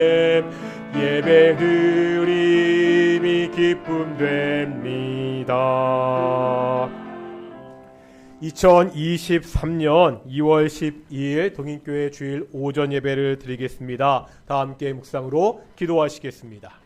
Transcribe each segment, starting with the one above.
예배 드림이 기쁨 됩니다. 2023년 2월 12일 동인교회 주일 오전 예배를 드리겠습니다. 다 함께 묵상으로 기도하시겠습니다.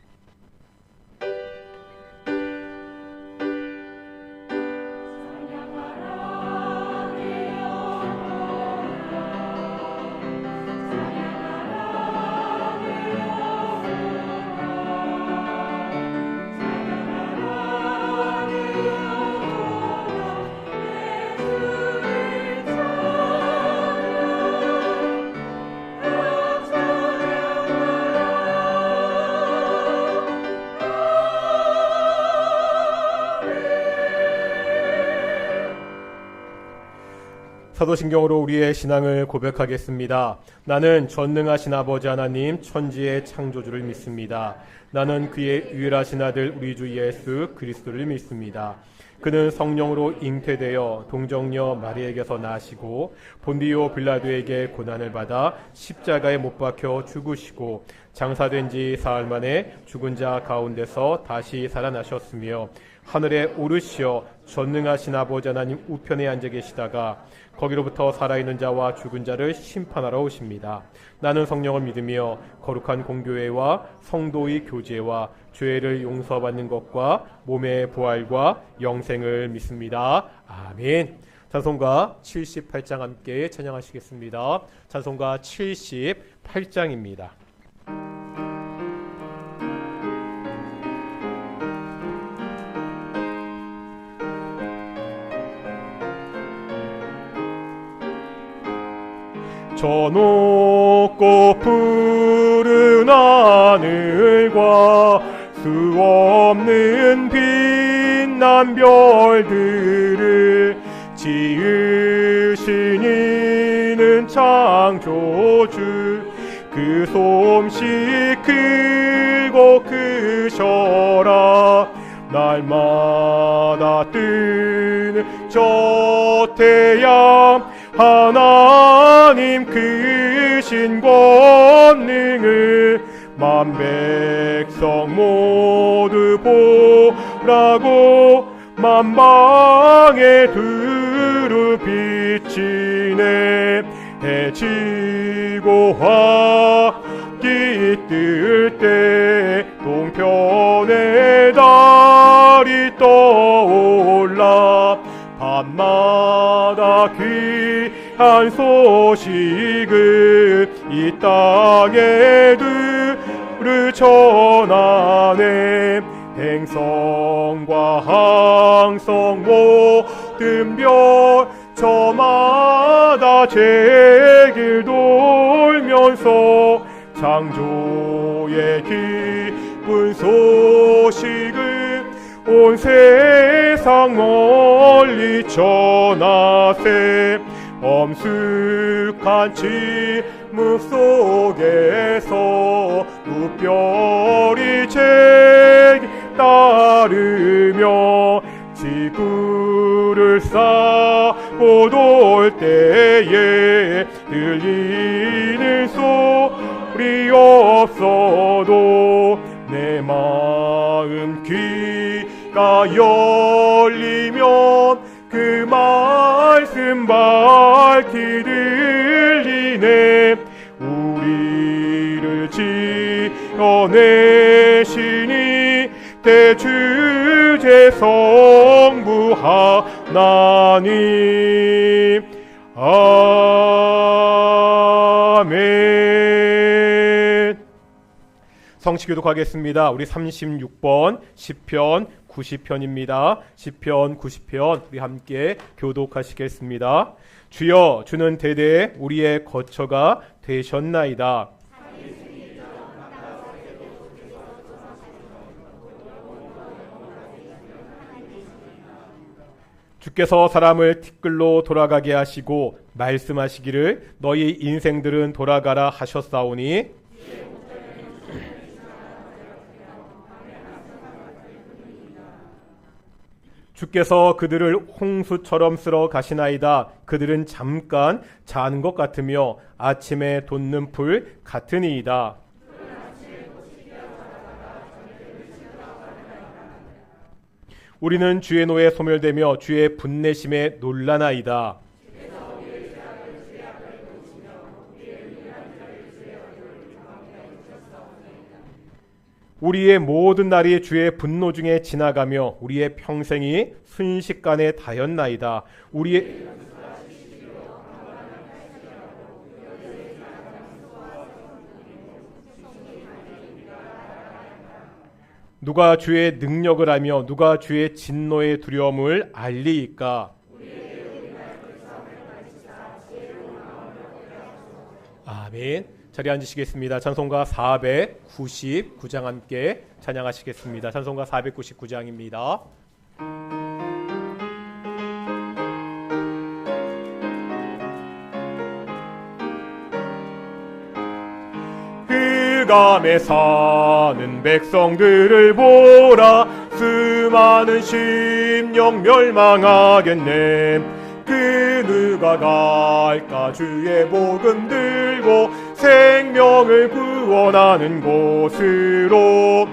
사도신경으로 우리의 신앙을 고백하겠습니다. 나는 전능하신 아버지 하나님 천지의 창조주를 믿습니다. 나는 그의 유일하신 아들 우리 주 예수 그리스도를 믿습니다. 그는 성령으로 잉태되어 동정녀 마리에게서 나시고 본디오 빌라도에게 고난을 받아 십자가에 못 박혀 죽으시고 장사된 지 사흘 만에 죽은 자 가운데서 다시 살아나셨으며 하늘에 오르시어 전능하신 아버지 하나님 우편에 앉아 계시다가 거기로부터 살아있는 자와 죽은 자를 심판하러 오십니다. 나는 성령을 믿으며 거룩한 공교회와 성도의 교제와 죄를 용서받는 것과 몸의 부활과 영생을 믿습니다. 아멘. 찬송가 78장 함께 찬양하시겠습니다. 찬송가 78장입니다. 저 높고 푸른 하늘과 수 없는 빛난 별들을 지으신 이는 창조주 그 솜씨 크고 크셔라 날마다 뜨는 저 태양 하나님 크신 권능을 만백성 모두 보라고 만방에 두루 비치네 해 지고 화기 뜰 때 동편에 달이 떠올라 밤마다 귀한 소식을 이 땅에 두루 전하네 행성과 항성 모든 별 저마다 제길 돌면서 창조의 기쁜 소식을 온 세상 멀리 전하세 엄숙한 침묵 속에서 무별이 제길 따르며 지구를 싸고 돌 때에 들리는 소리 없어도 내 마음 귀가 열리면 그 말씀 밝히 들리네 우리를 지어내시니 대주제 성부 하나님 아멘. 성시교독하겠습니다. 우리 36번 시편 90편입니다. 시편 90편 우리 함께 교독하시겠습니다. 주여 주는 대대에 우리의 거처가 되셨나이다. 주께서 사람을 티끌로 돌아가게 하시고 말씀하시기를 너희 인생들은 돌아가라 하셨사오니 주께서 그들을 홍수처럼 쓸어 가시나이다. 그들은 잠깐 자는 것 같으며 아침에 돋는 불 같으니이다. 우리는 주의 노에 소멸되며 주의 분내심에 놀라나이다. 우리의 모든 날이 주의 분노 중에 지나가며 우리의 평생이 순식간에 다였나이다. 우리의 누가 주의 능력을 알며 누가 주의 진노의 두려움을 알리이까? 아멘. 자리에 앉으시겠습니다. 찬송가 499장 함께 찬양하시겠습니다. 찬송가 499장입니다. 흑암에 사는 백성들을 보라. 수많은 심령 멸망하겠네. 그 누가 갈까? 주의 복음 들고 생명을 구원하는 곳으로.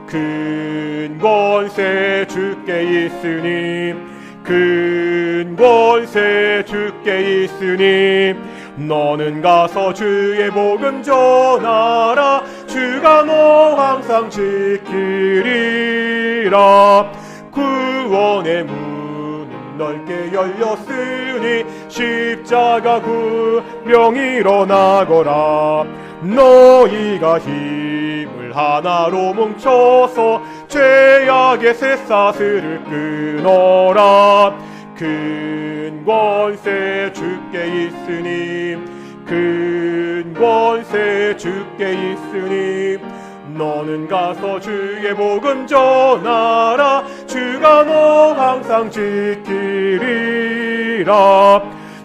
큰 권세 주께 있으니, 큰 권세 주께 있으니, 너는 가서 주의 복음 전하라. 주가 너 항상 지키리라. 구원의 문은 넓게 열렸으니 십자가 구명 일어나거라. 너희가 힘을 하나로 뭉쳐서 죄악의 쇠사슬을 끊어라. 큰 권세 주께 있으니, 큰 권세 주께 있으니, 너는 가서 주의 복음 전하라. 주가 너 항상 지키리라.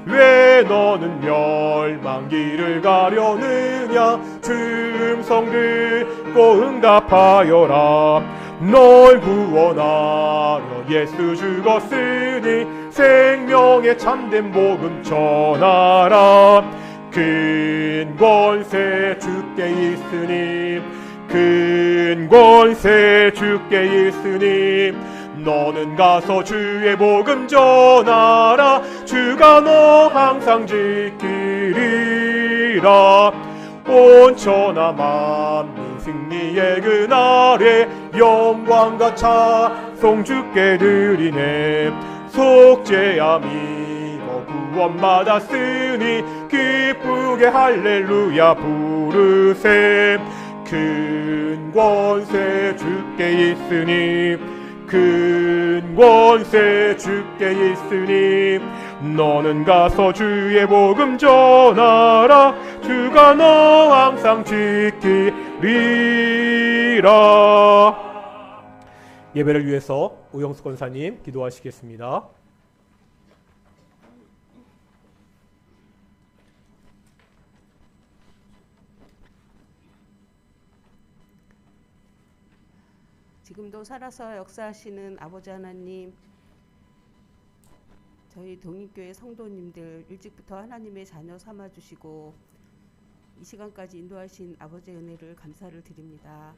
왜 너는 멸망길을 가려느냐? 주 음성 듣고 응답하여라. 널 구원하려 예수 죽었으니 생명의 참된 복음 전하라. 큰 권세 주께 있으니, 큰 권세 주께 있으니, 너는 가서 주의 복음 전하라. 주가 너 항상 지키리라. 온 천하 만민 승리의 그날에 영광과 찬송 주께 드리네. 속죄함 입어 구원 받았으니 기쁘게 할렐루야 부르세. 큰 권세 주께 있으니, 큰 권세 주께 있으니, 너는 가서 주의 복음 전하라. 주가 너 항상 지키리라. 예배를 위해서 오영수 권사님 기도하시겠습니다. 지금도 살아서 역사하시는 아버지 하나님, 저희 동익교회 성도님들 일찍부터 하나님의 자녀 삼아주시고 이 시간까지 인도하신 아버지의 은혜를 감사를 드립니다.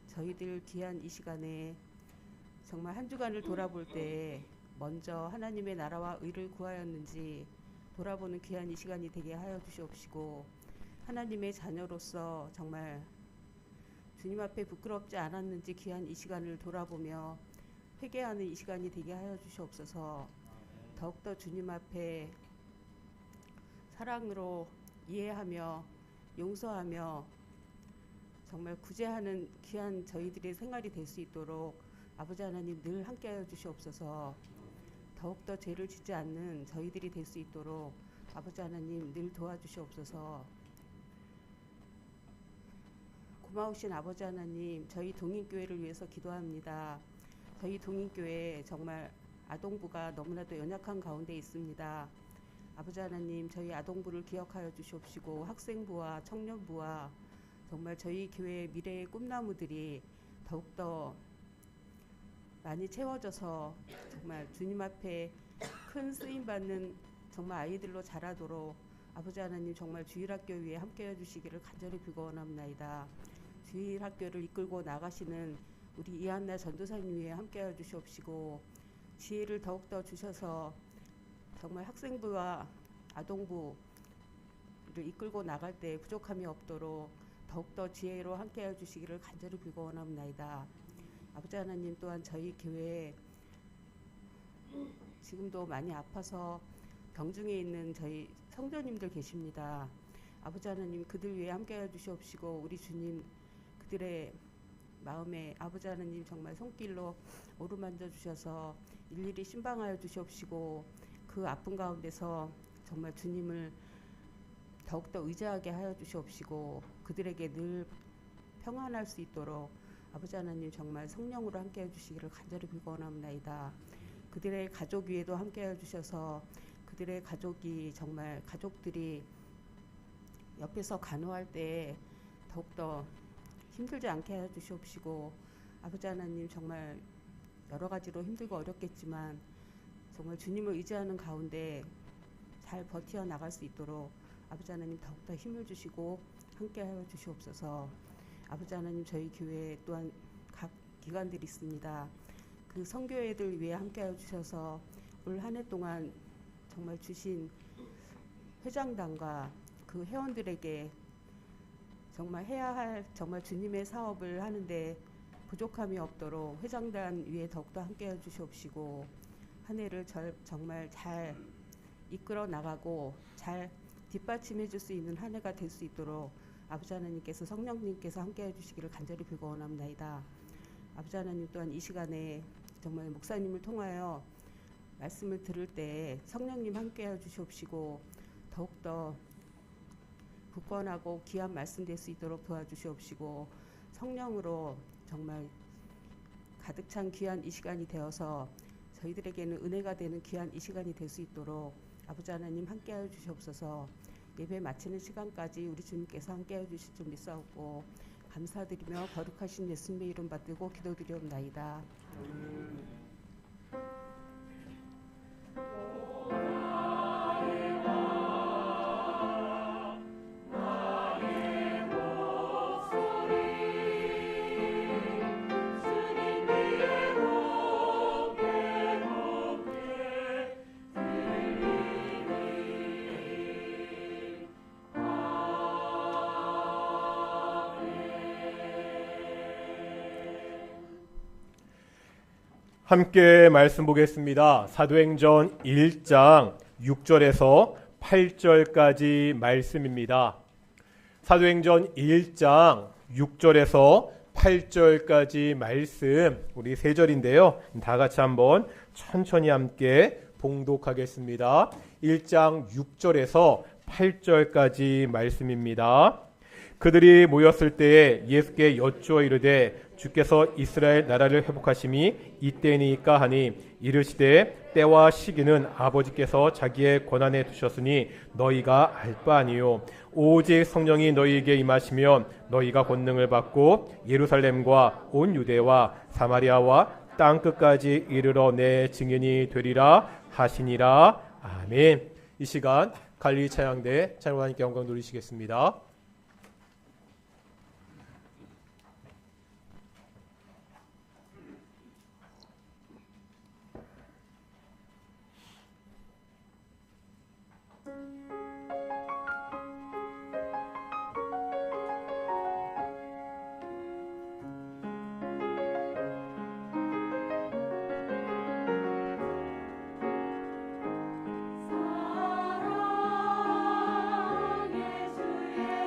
저희들 귀한 이 시간에 정말 한 주간을 돌아볼 때 먼저 하나님의 나라와 의를 구하였는지 돌아보는 귀한 이 시간이 되게 하여 주시옵시고, 하나님의 자녀로서 정말 주님 앞에 부끄럽지 않았는지 귀한 이 시간을 돌아보며 회개하는 이 시간이 되게 하여 주시옵소서. 더욱더 주님 앞에 사랑으로 이해하며 용서하며 정말 구제하는 귀한 저희들의 생활이 될 수 있도록 아버지 하나님 늘 함께하여 주시옵소서. 더욱더 죄를 짓지 않는 저희들이 될 수 있도록 아버지 하나님 늘 도와주시옵소서. 고마우신 아버지 하나님, 저희 동인교회를 위해서 기도합니다. 저희 동인교회 정말 아동부가 너무나도 연약한 가운데 있습니다. 아버지 하나님, 저희 아동부를 기억하여 주시옵시고 학생부와 청년부와 정말 저희 교회의 미래의 꿈나무들이 더욱더 많이 채워져서 정말 주님 앞에 큰 쓰임받는 정말 아이들로 자라도록 아버지 하나님 정말 주일학교 위에 함께해 주시기를 간절히 빌고원합나이다. 주일학교를 이끌고 나가시는 우리 이한나 전도사님 위에 함께하여 주시옵시고 지혜를 더욱더 주셔서 정말 학생부와 아동부를 이끌고 나갈 때 부족함이 없도록 더욱더 지혜로 함께하여 주시기를 간절히 빌고원합니다. 아버지 하나님, 또한 저희 교회에 지금도 많이 아파서 병중에 있는 저희 성도님들 계십니다. 아버지 하나님, 그들 위해 함께하여 주시옵시고 우리 주님 그들의 마음에 아버지 하나님 정말 손길로 어루만져 주셔서 일일이 신방하여 주시옵시고 그 아픈 가운데서 정말 주님을 더욱더 의지하게 하여 주시옵시고 그들에게 늘 평안할 수 있도록 아버지 하나님 정말 성령으로 함께해 주시기를 간절히 빌고원합니다. 그들의 가족 위에도 함께해 주셔서 그들의 가족이 정말 가족들이 옆에서 간호할 때 더욱더 힘들지 않게 해 주시옵시고 아버지 하나님 정말 여러 가지로 힘들고 어렵겠지만 정말 주님을 의지하는 가운데 잘 버텨 나갈 수 있도록 아버지 하나님 더욱더 힘을 주시고 함께 하여 주시옵소서. 아버지 하나님, 저희 교회 또한 각 기관들이 있습니다. 그 선교회들 위해 함께 하여 주셔서 올 한 해 동안 정말 주신 회장단과 그 회원들에게 정말 해야 할 정말 주님의 사업을 하는데 부족함이 없도록 회장단 위에 더욱더 함께해 주시옵시고 한 해를 정말 잘 이끌어 나가고 잘 뒷받침해 줄 수 있는 한 해가 될 수 있도록 아버지 하나님께서 성령님께서 함께해 주시기를 간절히 빌고원합니다. 아버지 하나님, 또한 이 시간에 정말 목사님을 통하여 말씀을 들을 때 성령님 함께해 주시옵시고 더욱더 굳건하고 귀한 말씀 될 수 있도록 도와주시옵시고 성령으로 정말 가득 찬 귀한 이 시간이 되어서 저희들에게는 은혜가 되는 귀한 이 시간이 될 수 있도록 아버지 하나님 함께하여 주시옵소서. 예배 마치는 시간까지 우리 주님께서 함께하여 주실 줄 믿사옵고 감사드리며 거룩하신 예수님의 이름 받들고 기도드리옵나이다. 함께 말씀 보겠습니다. 사도행전 1장 6절에서 8절까지 말씀입니다. 사도행전 1장 6절에서 8절까지 말씀, 우리 세 절인데요. 다 같이 한번 천천히 함께 봉독하겠습니다. 1장 6절에서 8절까지 말씀입니다. 그들이 모였을 때에 예수께 여쭈어 이르되 주께서 이스라엘 나라를 회복하심이 이때니까 하니 이르시되 때와 시기는 아버지께서 자기의 권한에 두셨으니 너희가 알 바 아니요 오직 성령이 너희에게 임하시면 너희가 권능을 받고 예루살렘과 온 유대와 사마리아와 땅끝까지 이르러 내 증인이 되리라 하시니라. 아멘. 이 시간 갈릴리 찬양대 찬양하나님께 영광 돌리시겠습니다. 사랑의 주의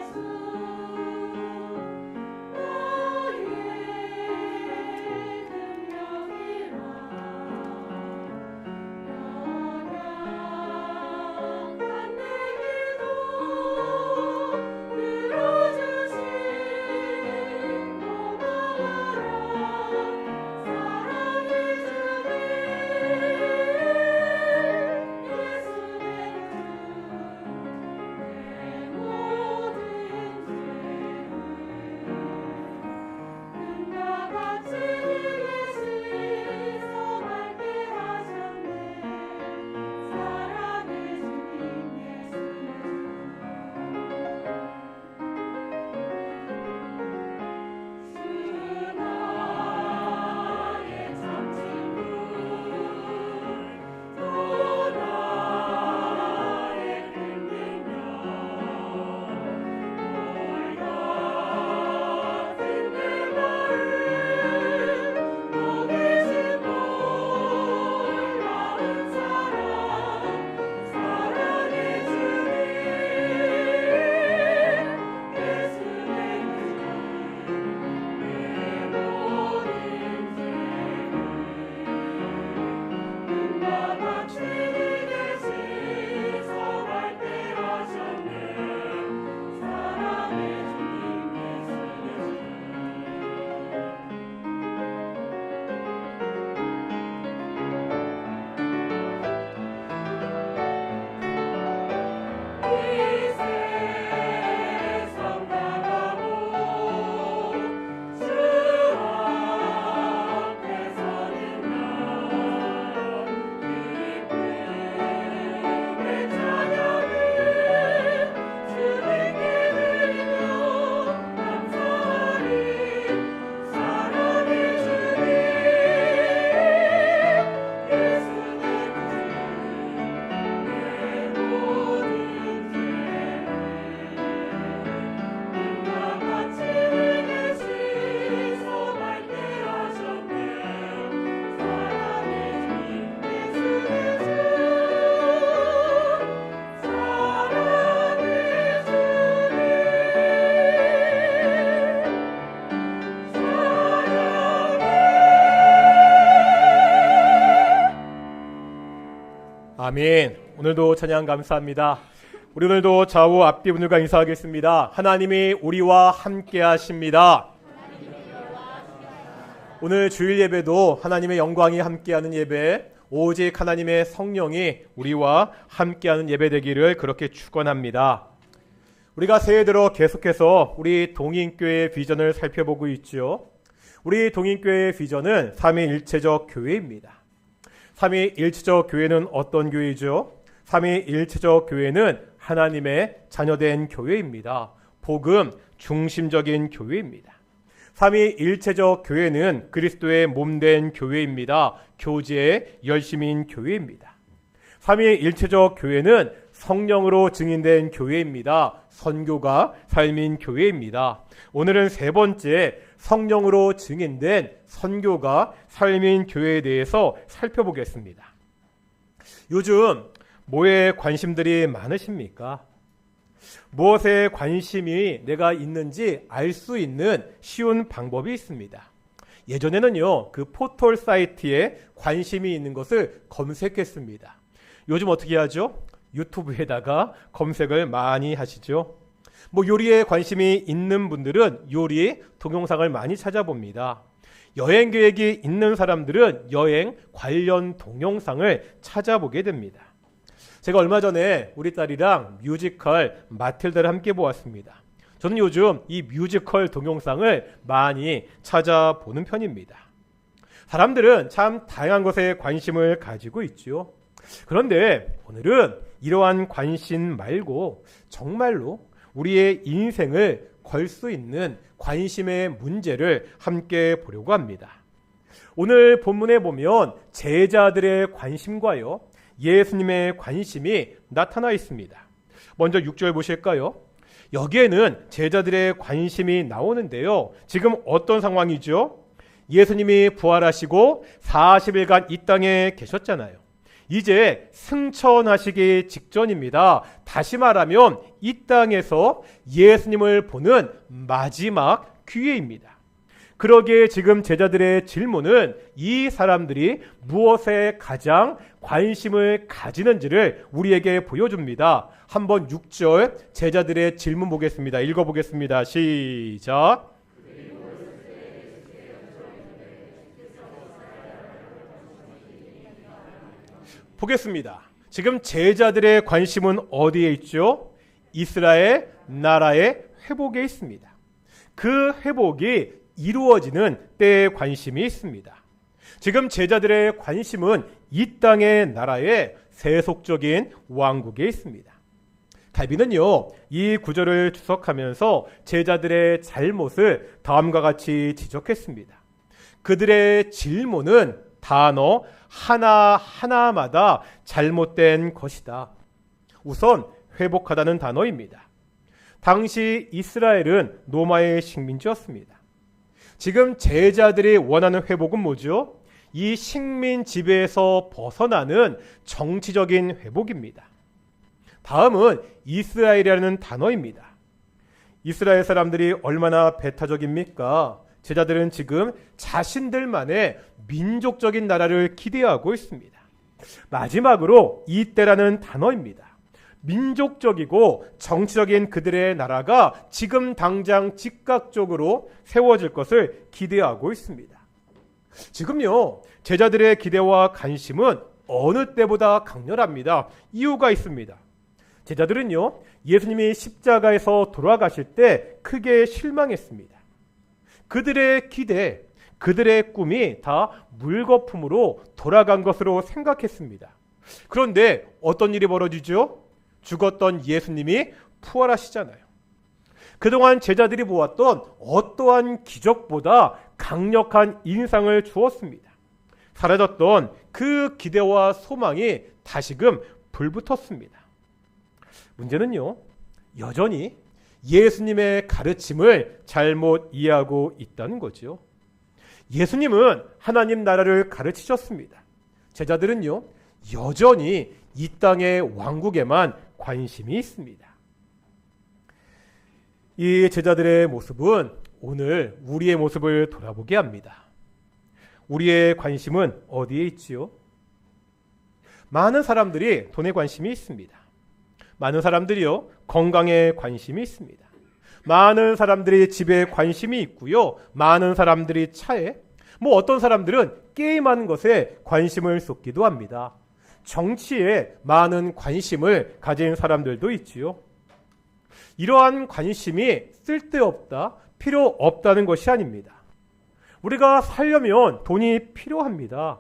아멘. 오늘도 찬양 감사합니다. 우리 오늘도 좌우 앞뒤 분들과 인사하겠습니다. 하나님이 우리와 함께 하십니다. 오늘 주일 예배도 하나님의 영광이 함께하는 예배, 오직 하나님의 성령이 우리와 함께하는 예배 되기를 그렇게 축원합니다. 우리가 새해 들어 계속해서 우리 동인교회의 비전을 살펴보고 있죠. 우리 동인교회의 비전은 삼위일체적 교회입니다. 삼위일체적 교회는 어떤 교회죠? 삼위일체적 교회는 하나님의 자녀된 교회입니다. 복음 중심적인 교회입니다. 삼위일체적 교회는 그리스도의 몸된 교회입니다. 교제의 열심인 교회입니다. 삼위일체적 교회는 성령으로 증인된 교회입니다. 선교가 삶인 교회입니다. 오늘은 세 번째 성령으로 증인된 선교가 삶인 교회에 대해서 살펴보겠습니다. 요즘 뭐에 관심들이 많으십니까? 무엇에 관심이 내가 있는지 알 수 있는 쉬운 방법이 있습니다. 예전에는요, 그 포털 사이트에 관심이 있는 것을 검색했습니다. 요즘 어떻게 하죠? 유튜브에다가 검색을 많이 하시죠. 요리에 관심이 있는 분들은 요리 동영상을 많이 찾아봅니다. 여행 계획이 있는 사람들은 여행 관련 동영상을 찾아보게 됩니다. 제가 얼마 전에 우리 딸이랑 뮤지컬 마틸다를 함께 보았습니다. 저는 요즘 이 뮤지컬 동영상을 많이 찾아보는 편입니다. 사람들은 참 다양한 것에 관심을 가지고 있죠. 그런데 오늘은 이러한 관심 말고 정말로 우리의 인생을 걸 수 있는 관심의 문제를 함께 보려고 합니다. 오늘 본문에 보면 제자들의 관심과요, 예수님의 관심이 나타나 있습니다. 먼저 6절 보실까요? 여기에는 제자들의 관심이 나오는데요. 지금 어떤 상황이죠? 예수님이 부활하시고 40일간 이 땅에 계셨잖아요. 이제 승천하시기 직전입니다. 다시 말하면 이 땅에서 예수님을 보는 마지막 기회입니다. 그러기에 지금 제자들의 질문은 이 사람들이 무엇에 가장 관심을 가지는지를 우리에게 보여줍니다. 한번 6절 제자들의 질문 보겠습니다. 읽어보겠습니다. 시작. 보겠습니다. 지금 제자들의 관심은 어디에 있죠? 이스라엘 나라의 회복에 있습니다. 그 회복이 이루어지는 때에 관심이 있습니다. 지금 제자들의 관심은 이 땅의 나라의 세속적인 왕국에 있습니다. 갈비는요, 이 구절을 주석하면서 제자들의 잘못을 다음과 같이 지적했습니다. 그들의 질문은 단어 하나하나마다 잘못된 것이다. 우선 회복하다는 단어입니다. 당시 이스라엘은 로마의 식민지였습니다. 지금 제자들이 원하는 회복은 뭐죠? 이 식민 지배에서 벗어나는 정치적인 회복입니다. 다음은 이스라엘이라는 단어입니다. 이스라엘 사람들이 얼마나 배타적입니까? 제자들은 지금 자신들만의 민족적인 나라를 기대하고 있습니다. 마지막으로 이때라는 단어입니다. 민족적이고 정치적인 그들의 나라가 지금 당장 즉각적으로 세워질 것을 기대하고 있습니다. 지금요, 제자들의 기대와 관심은 어느 때보다 강렬합니다. 이유가 있습니다. 제자들은요, 예수님이 십자가에서 돌아가실 때 크게 실망했습니다. 그들의 기대, 그들의 꿈이 다 물거품으로 돌아간 것으로 생각했습니다. 그런데 어떤 일이 벌어지죠? 죽었던 예수님이 부활하시잖아요. 그동안 제자들이 보았던 어떠한 기적보다 강력한 인상을 주었습니다. 사라졌던 그 기대와 소망이 다시금 불붙었습니다. 문제는요, 여전히 예수님의 가르침을 잘못 이해하고 있다는 거죠. 예수님은 하나님 나라를 가르치셨습니다. 제자들은요, 여전히 이 땅의 왕국에만 관심이 있습니다. 이 제자들의 모습은 오늘 우리의 모습을 돌아보게 합니다. 우리의 관심은 어디에 있지요? 많은 사람들이 돈에 관심이 있습니다. 많은 사람들이요, 건강에 관심이 있습니다. 많은 사람들이 집에 관심이 있고요. 많은 사람들이 차에, 어떤 사람들은 게임하는 것에 관심을 쏟기도 합니다. 정치에 많은 관심을 가진 사람들도 있지요. 이러한 관심이 쓸데없다, 필요 없다는 것이 아닙니다. 우리가 살려면 돈이 필요합니다.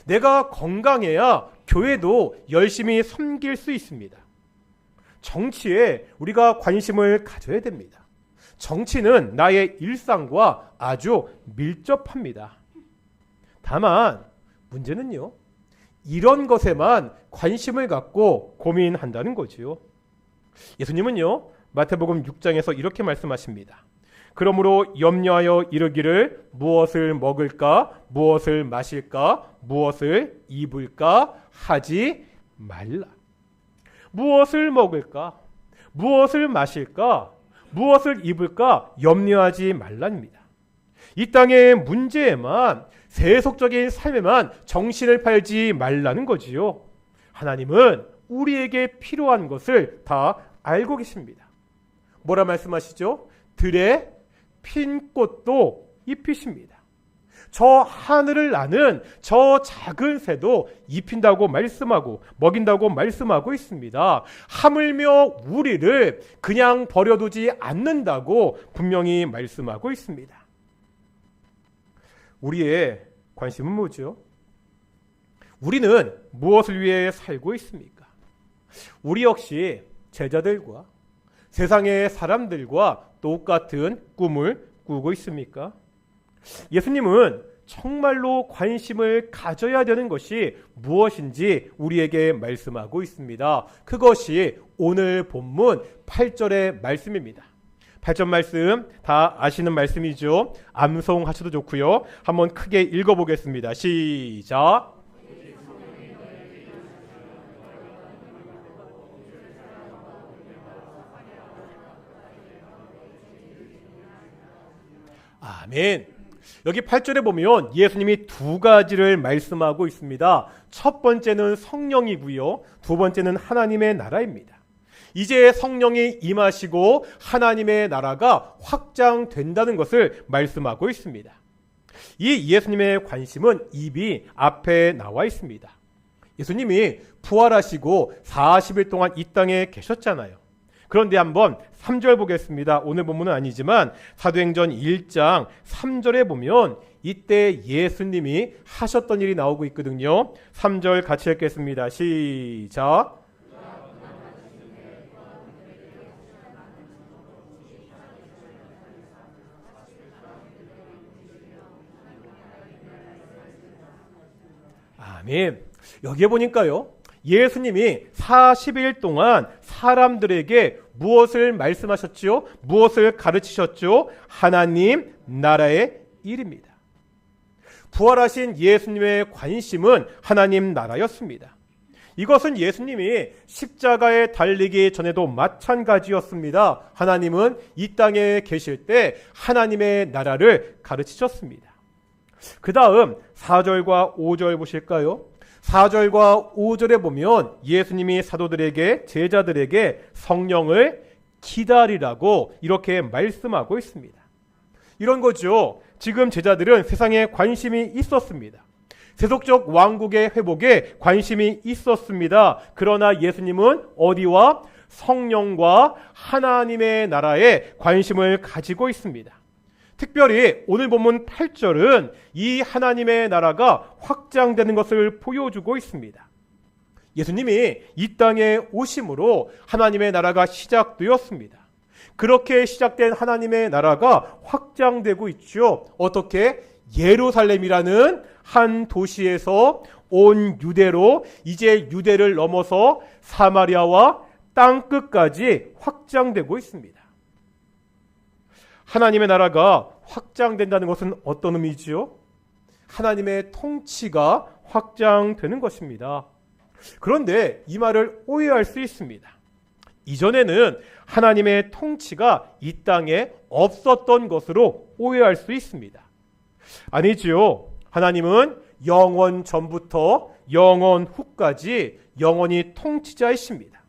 내가 건강해야 교회도 열심히 섬길 수 있습니다. 정치에 우리가 관심을 가져야 됩니다. 정치는 나의 일상과 아주 밀접합니다. 다만 문제는요, 이런 것에만 관심을 갖고 고민한다는 거지요. 예수님은요, 마태복음 6장에서 이렇게 말씀하십니다. 그러므로 염려하여 이르기를 무엇을 먹을까, 무엇을 마실까, 무엇을 입을까 하지 말라. 무엇을 먹을까, 무엇을 마실까, 무엇을 입을까 염려하지 말랍니다. 이 땅의 문제에만, 세속적인 삶에만 정신을 팔지 말라는 거지요. 하나님은 우리에게 필요한 것을 다 알고 계십니다. 뭐라 말씀하시죠? 들에 핀 꽃도 입히십니다. 저 하늘을 나는 저 작은 새도 입힌다고 말씀하고 먹인다고 말씀하고 있습니다. 하물며 우리를 그냥 버려두지 않는다고 분명히 말씀하고 있습니다. 우리의 관심은 뭐죠? 우리는 무엇을 위해 살고 있습니까? 우리 역시 제자들과 세상의 사람들과 똑같은 꿈을 꾸고 있습니까? 예수님은 정말로 관심을 가져야 되는 것이 무엇인지 우리에게 말씀하고 있습니다. 그것이 오늘 본문 8절의 말씀입니다. 8절 말씀 다 아시는 말씀이죠. 암송하셔도 좋고요. 한번 크게 읽어보겠습니다. 시작. 아멘. 여기 8절에 보면 예수님이 두 가지를 말씀하고 있습니다. 첫 번째는 성령이고요. 두 번째는 하나님의 나라입니다. 이제 성령이 임하시고 하나님의 나라가 확장된다는 것을 말씀하고 있습니다. 이 예수님의 관심은 이미 앞에 나와 있습니다. 예수님이 부활하시고 40일 동안 이 땅에 계셨잖아요. 그런데 한번 3절 보겠습니다. 오늘 본문은 아니지만 사도행전 1장 3절에 보면 이때 예수님이 하셨던 일이 나오고 있거든요. 3절 같이 읽겠습니다. 시작. 아멘. 여기에 보니까요, 예수님이 40일 동안 사람들에게 무엇을 말씀하셨죠? 무엇을 가르치셨죠? 하나님 나라의 일입니다. 부활하신 예수님의 관심은 하나님 나라였습니다. 이것은 예수님이 십자가에 달리기 전에도 마찬가지였습니다. 하나님은 이 땅에 계실 때 하나님의 나라를 가르치셨습니다. 그 다음 4절과 5절 보실까요? 4절과 5절에 보면 예수님이 사도들에게, 제자들에게 성령을 기다리라고 이렇게 말씀하고 있습니다. 이런 거죠. 지금 제자들은 세상에 관심이 있었습니다. 세속적 왕국의 회복에 관심이 있었습니다. 그러나 예수님은 어디와? 성령과 하나님의 나라에 관심을 가지고 있습니다. 특별히 오늘 본문 8절은 이 하나님의 나라가 확장되는 것을 보여주고 있습니다. 예수님이 이 땅에 오심으로 하나님의 나라가 시작되었습니다. 그렇게 시작된 하나님의 나라가 확장되고 있죠. 어떻게? 예루살렘이라는 한 도시에서 온 유대로 이제 유대를 넘어서 사마리아와 땅끝까지 확장되고 있습니다. 하나님의 나라가 확장된다는 것은 어떤 의미지요? 하나님의 통치가 확장되는 것입니다. 그런데 이 말을 오해할 수 있습니다. 이전에는 하나님의 통치가 이 땅에 없었던 것으로 오해할 수 있습니다. 아니지요. 하나님은 영원 전부터 영원 후까지 영원히 통치자이십니다.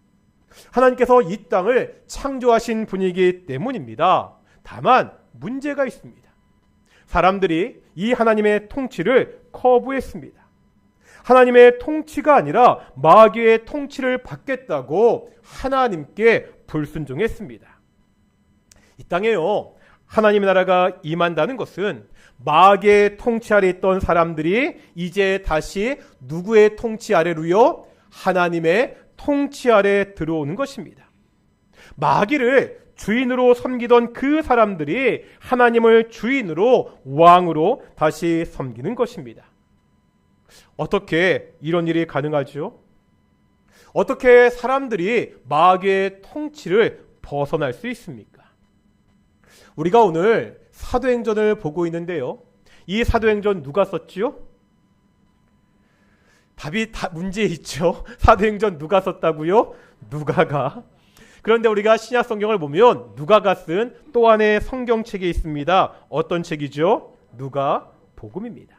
하나님께서 이 땅을 창조하신 분이기 때문입니다. 다만 문제가 있습니다. 사람들이 이 하나님의 통치를 거부했습니다. 하나님의 통치가 아니라 마귀의 통치를 받겠다고 하나님께 불순종했습니다. 이 땅에요, 하나님의 나라가 임한다는 것은 마귀의 통치 아래 있던 사람들이 이제 다시 누구의 통치 아래로요? 하나님의 통치 아래 들어오는 것입니다. 마귀를 주인으로 섬기던 그 사람들이 하나님을 주인으로, 왕으로 다시 섬기는 것입니다. 어떻게 이런 일이 가능하죠? 어떻게 사람들이 마귀의 통치를 벗어날 수 있습니까? 우리가 오늘 사도행전을 보고 있는데요, 이 사도행전 누가 썼지요? 답이 다 문제에 있죠. 사도행전 누가 썼다고요? 누가가. 그런데 우리가 신약 성경을 보면 누가가 쓴 또 하나의 성경책이 있습니다. 어떤 책이죠? 누가복음입니다.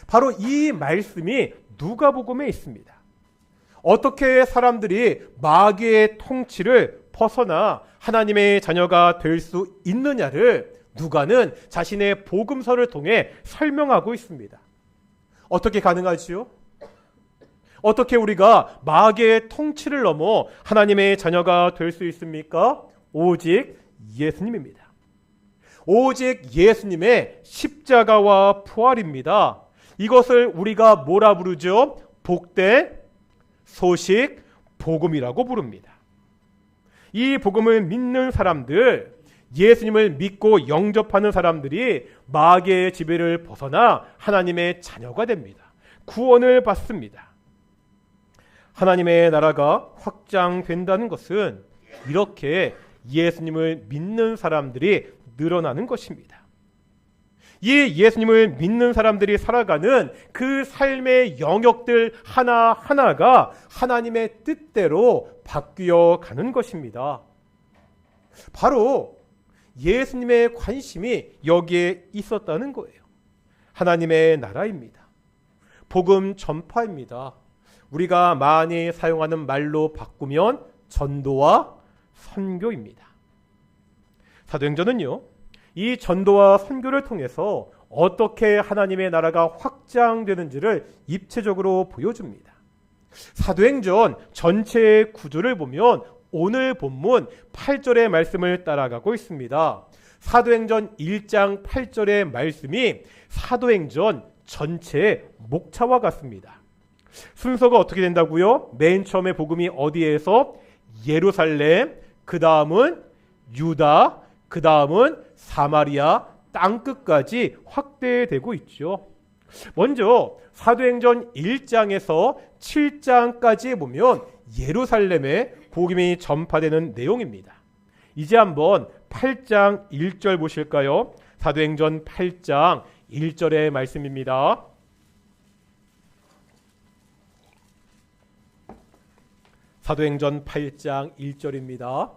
바로 이 말씀이 누가복음에 있습니다. 어떻게 사람들이 마귀의 통치를 벗어나 하나님의 자녀가 될 수 있느냐를 누가는 자신의 복음서를 통해 설명하고 있습니다. 어떻게 가능하지요? 어떻게 우리가 마귀의 통치를 넘어 하나님의 자녀가 될 수 있습니까? 오직 예수님입니다. 오직 예수님의 십자가와 부활입니다. 이것을 우리가 뭐라 부르죠? 복된 소식, 복음이라고 부릅니다. 이 복음을 믿는 사람들, 예수님을 믿고 영접하는 사람들이 마귀의 지배를 벗어나 하나님의 자녀가 됩니다. 구원을 받습니다. 하나님의 나라가 확장된다는 것은 이렇게 예수님을 믿는 사람들이 늘어나는 것입니다. 이 예수님을 믿는 사람들이 살아가는 그 삶의 영역들 하나하나가 하나님의 뜻대로 바뀌어 가는 것입니다. 바로 예수님의 관심이 여기에 있었다는 거예요. 하나님의 나라입니다. 복음 전파입니다. 우리가 많이 사용하는 말로 바꾸면 전도와 선교입니다. 사도행전은요, 이 전도와 선교를 통해서 어떻게 하나님의 나라가 확장되는지를 입체적으로 보여줍니다. 사도행전 전체의 구조를 보면 오늘 본문 8절의 말씀을 따라가고 있습니다. 사도행전 1장 8절의 말씀이 사도행전 전체의 목차와 같습니다. 순서가 어떻게 된다고요? 맨 처음에 복음이 어디에서? 예루살렘, 그 다음은 유다, 그 다음은 사마리아 땅끝까지 확대되고 있죠. 먼저 사도행전 1장에서 7장까지 보면 예루살렘에 복음이 전파되는 내용입니다. 이제 한번 8장 1절 보실까요? 사도행전 8장 1절의 말씀입니다. 사도행전 8장 1절입니다.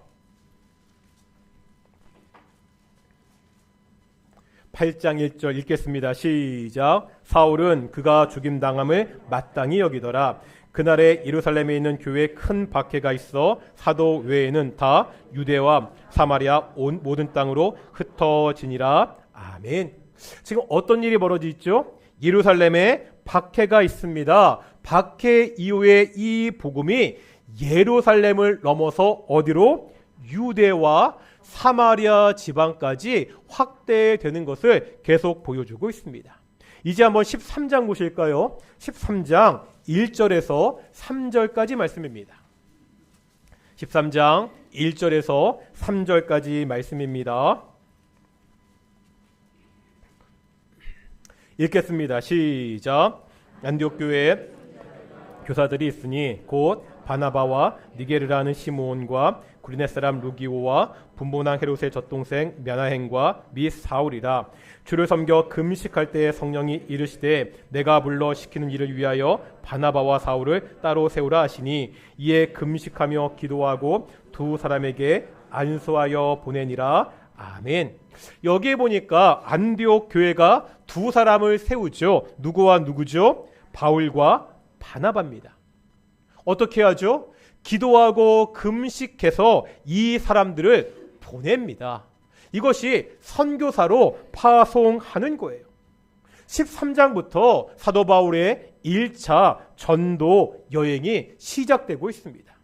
8장 1절 읽겠습니다. 시작. 사울은 그가 죽임당함을 마땅히 여기더라. 그날에 예루살렘에 있는 교회에 큰 박해가 있어 사도 외에는 다 유대와 사마리아 온 모든 땅으로 흩어지니라. 아멘. 지금 어떤 일이 벌어지죠? 예루살렘에 박해가 있습니다. 박해 이후에 이 복음이 예루살렘을 넘어서 어디로? 유대와 사마리아 지방까지 확대되는 것을 계속 보여주고 있습니다. 이제 한번 13장 보실까요? 13장 1절에서 3절까지 말씀입니다. 13장 1절에서 3절까지 말씀입니다. 읽겠습니다. 시작. 안디옥 교회에 교사들이 있으니 곧 바나바와 니게르라는 시므온과 구리네 사람 루기오와 분본왕 헤롯의 젖동생 мя나행과 및 사울이라. 주를 섬겨 금식할 때에 성령이 이르시되 내가 불러 시키는 일을 위하여 바나바와 사울을 따로 세우라 하시니 이에 금식하며 기도하고 두 사람에게 안수하여 보내니라. 아멘. 여기에 보니까 안디옥 교회가 두 사람을 세우죠. 누구와 누구죠? 바울과 바나바입니다. 어떻게 하죠? 기도하고 금식해서 이 사람들을 보냅니다. 이것이 선교사로 파송하는 거예요. 13장부터 사도 바울의 1차 전도 여행이 시작되고 있습니다.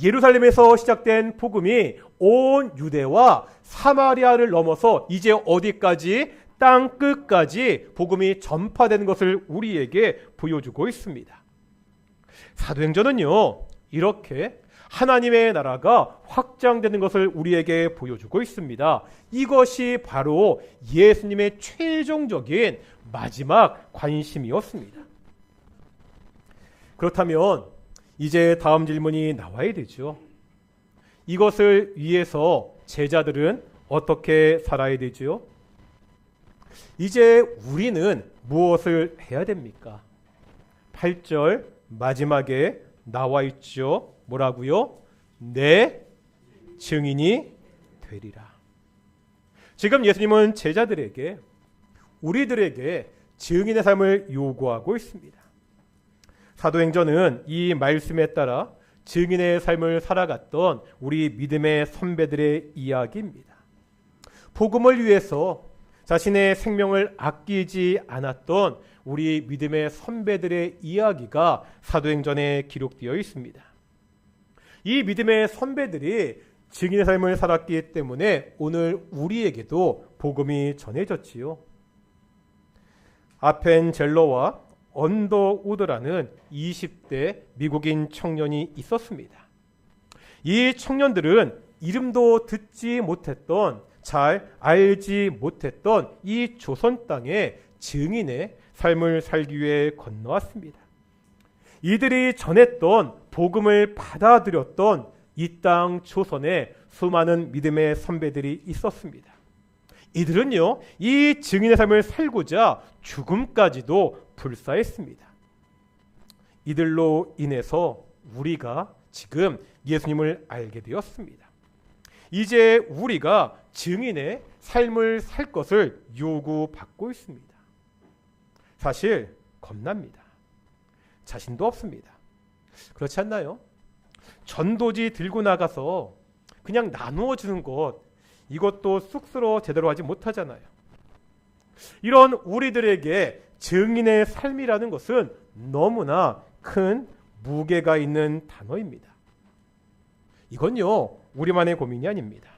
예루살렘에서 시작된 복음이 온 유대와 사마리아를 넘어서 이제 어디까지? 땅 끝까지 복음이 전파되는 것을 우리에게 보여주고 있습니다. 사도행전은요, 이렇게 하나님의 나라가 확장되는 것을 우리에게 보여주고 있습니다. 이것이 바로 예수님의 최종적인 마지막 관심이었습니다. 그렇다면 이제 다음 질문이 나와야 되죠. 이것을 위해서 제자들은 어떻게 살아야 되죠? 이제 우리는 무엇을 해야 됩니까? 8절 마지막에 나와 있죠. 뭐라고요? 내 증인이 되리라. 지금 예수님은 제자들에게, 우리들에게 증인의 삶을 요구하고 있습니다. 사도행전은 이 말씀에 따라 증인의 삶을 살아갔던 우리 믿음의 선배들의 이야기입니다. 복음을 위해서 자신의 생명을 아끼지 않았던 우리 믿음의 선배들의 이야기가 사도행전에 기록되어 있습니다. 이 믿음의 선배들이 증인의 삶을 살았기 때문에 오늘 우리에게도 복음이 전해졌지요. 아펜젤러와 언더우드라는 20대 미국인 청년이 있었습니다. 이 청년들은 이름도 듣지 못했던, 잘 알지 못했던 이 조선 땅에 증인의 삶을 살기 위해 건너왔습니다. 이들이 전했던 복음을 받아들였던 이 땅 조선에 수많은 믿음의 선배들이 있었습니다. 이들은요, 이 증인의 삶을 살고자 죽음까지도 불사했습니다. 이들로 인해서 우리가 지금 예수님을 알게 되었습니다. 이제 우리가 증인의 삶을 살 것을 요구받고 있습니다. 사실 겁납니다. 자신도 없습니다. 그렇지 않나요? 전도지 들고 나가서 그냥 나누어 주는 것, 이것도 쑥스러워 제대로 하지 못하잖아요. 이런 우리들에게 증인의 삶이라는 것은 너무나 큰 무게가 있는 단어입니다. 이건요, 우리만의 고민이 아닙니다.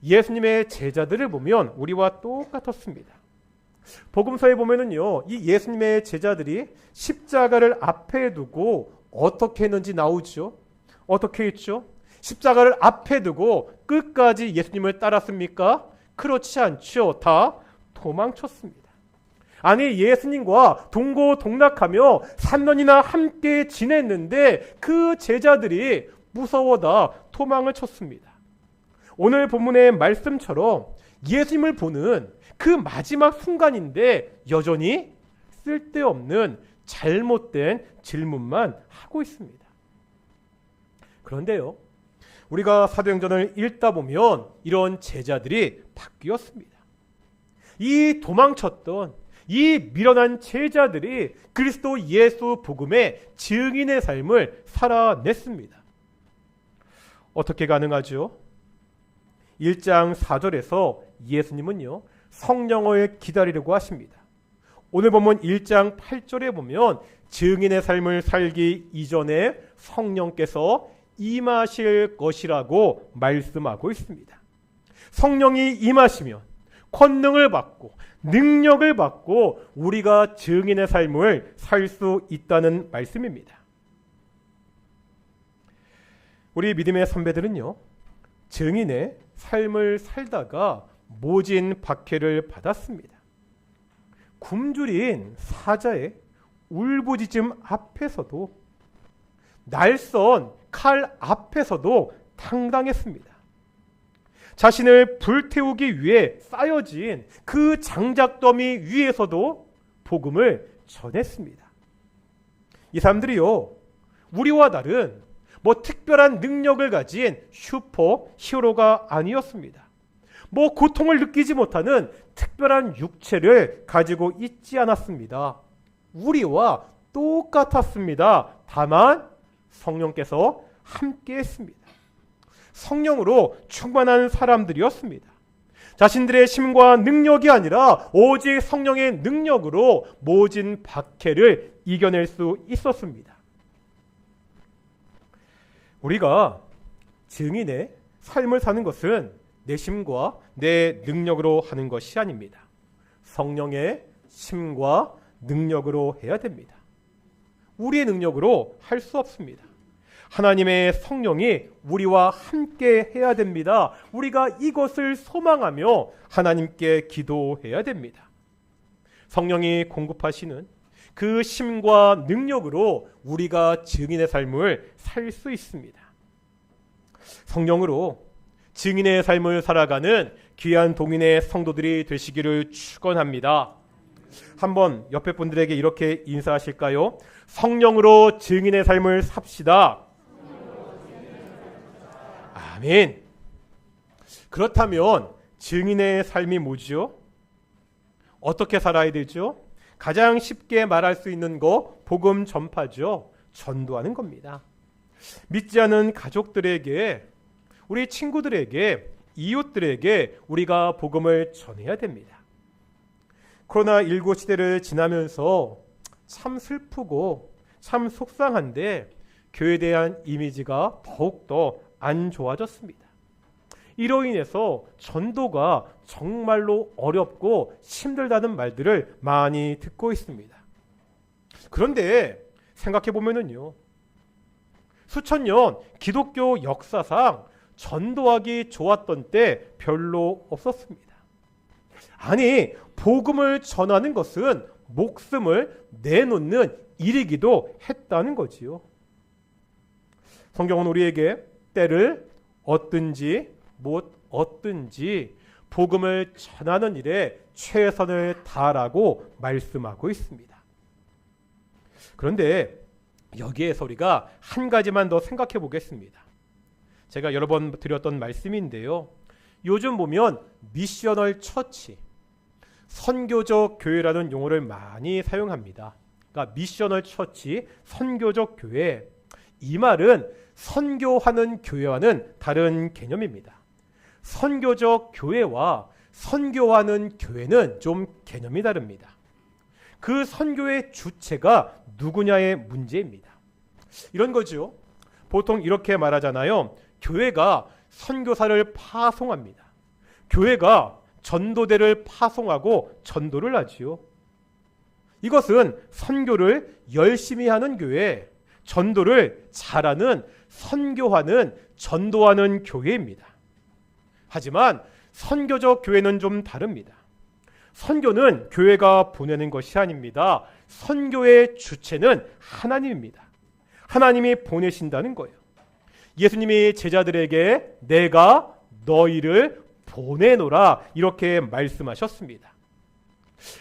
예수님의 제자들을 보면 우리와 똑같았습니다. 복음서에 보면은요, 이 예수님의 제자들이 십자가를 앞에 두고 어떻게 했는지 나오죠. 어떻게 했죠? 십자가를 앞에 두고 끝까지 예수님을 따랐습니까? 그렇지 않죠. 다 도망쳤습니다. 아니, 예수님과 동고동락하며 3년이나 함께 지냈는데 그 제자들이 무서워 다 도망을 쳤습니다. 오늘 본문의 말씀처럼 예수님을 보는 그 마지막 순간인데 여전히 쓸데없는 잘못된 질문만 하고 있습니다. 그런데요, 우리가 사도행전을 읽다 보면 이런 제자들이 바뀌었습니다. 이 도망쳤던, 이 밀어난 제자들이 그리스도 예수 복음의 증인의 삶을 살아냈습니다. 어떻게 가능하죠? 1장 4절에서 예수님은요, 성령을 기다리려고 하십니다. 오늘 보면 1장 8절에 보면 증인의 삶을 살기 이전에 성령께서 임하실 것이라고 말씀하고 있습니다. 성령이 임하시면 권능을 받고 능력을 받고 우리가 증인의 삶을 살 수 있다는 말씀입니다. 우리 믿음의 선배들은요, 증인의 삶을 살다가 모진 박해를 받았습니다. 굶주린 사자의 울부짖음 앞에서도, 날선 칼 앞에서도 당당했습니다. 자신을 불태우기 위해 쌓여진 그 장작더미 위에서도 복음을 전했습니다. 이 사람들이요, 우리와 다른 특별한 능력을 가진 슈퍼 히어로가 아니었습니다. 고통을 느끼지 못하는 특별한 육체를 가지고 있지 않았습니다. 우리와 똑같았습니다. 다만 성령께서 함께 했습니다. 성령으로 충만한 사람들이었습니다. 자신들의 힘과 능력이 아니라 오직 성령의 능력으로 모진 박해를 이겨낼 수 있었습니다. 우리가 증인의 삶을 사는 것은 내 힘과 내 능력으로 하는 것이 아닙니다. 성령의 힘과 능력으로 해야 됩니다. 우리의 능력으로 할 수 없습니다. 하나님의 성령이 우리와 함께 해야 됩니다. 우리가 이것을 소망하며 하나님께 기도해야 됩니다. 성령이 공급하시는 그 힘과 능력으로 우리가 증인의 삶을 살 수 있습니다. 성령으로 증인의 삶을 살아가는 귀한 동인의 성도들이 되시기를 축원합니다. 한번 옆에 분들에게 이렇게 인사하실까요? 성령으로 증인의 삶을 삽시다. 아멘. 그렇다면 증인의 삶이 뭐죠? 어떻게 살아야 되죠? 가장 쉽게 말할 수 있는 거 복음 전파죠. 전도하는 겁니다. 믿지 않은 가족들에게, 우리 친구들에게, 이웃들에게 우리가 복음을 전해야 됩니다. 코로나19 시대를 지나면서 참 슬프고 참 속상한데 교회에 대한 이미지가 더욱더 안 좋아졌습니다. 이로 인해서 전도가 정말로 어렵고 힘들다는 말들을 많이 듣고 있습니다. 그런데 생각해 보면은요, 수천 년 기독교 역사상 전도하기 좋았던 때 별로 없었습니다. 아니, 복음을 전하는 것은 목숨을 내놓는 일이기도 했다는 거지요. 성경은 우리에게 때를 얻든지 못 얻든지 복음을 전하는 일에 최선을 다하라고 말씀하고 있습니다. 그런데 여기에서 우리가 한 가지만 더 생각해 보겠습니다. 제가 여러 번 드렸던 말씀인데요. 요즘 보면 미셔널 처치, 선교적 교회라는 용어를 많이 사용합니다. 그러니까 미셔널 처치, 선교적 교회, 이 말은 선교하는 교회와는 다른 개념입니다. 선교적 교회와 선교하는 교회는 좀 개념이 다릅니다. 그 선교의 주체가 누구냐의 문제입니다. 이런 거죠. 보통 이렇게 말하잖아요. 교회가 선교사를 파송합니다. 교회가 전도대를 파송하고 전도를 하지요. 이것은 선교를 열심히 하는 교회, 전도를 잘하는, 선교하는, 전도하는 교회입니다. 하지만 선교적 교회는 좀 다릅니다. 선교는 교회가 보내는 것이 아닙니다. 선교의 주체는 하나님입니다. 하나님이 보내신다는 거예요. 예수님이 제자들에게 내가 너희를 보내노라 이렇게 말씀하셨습니다.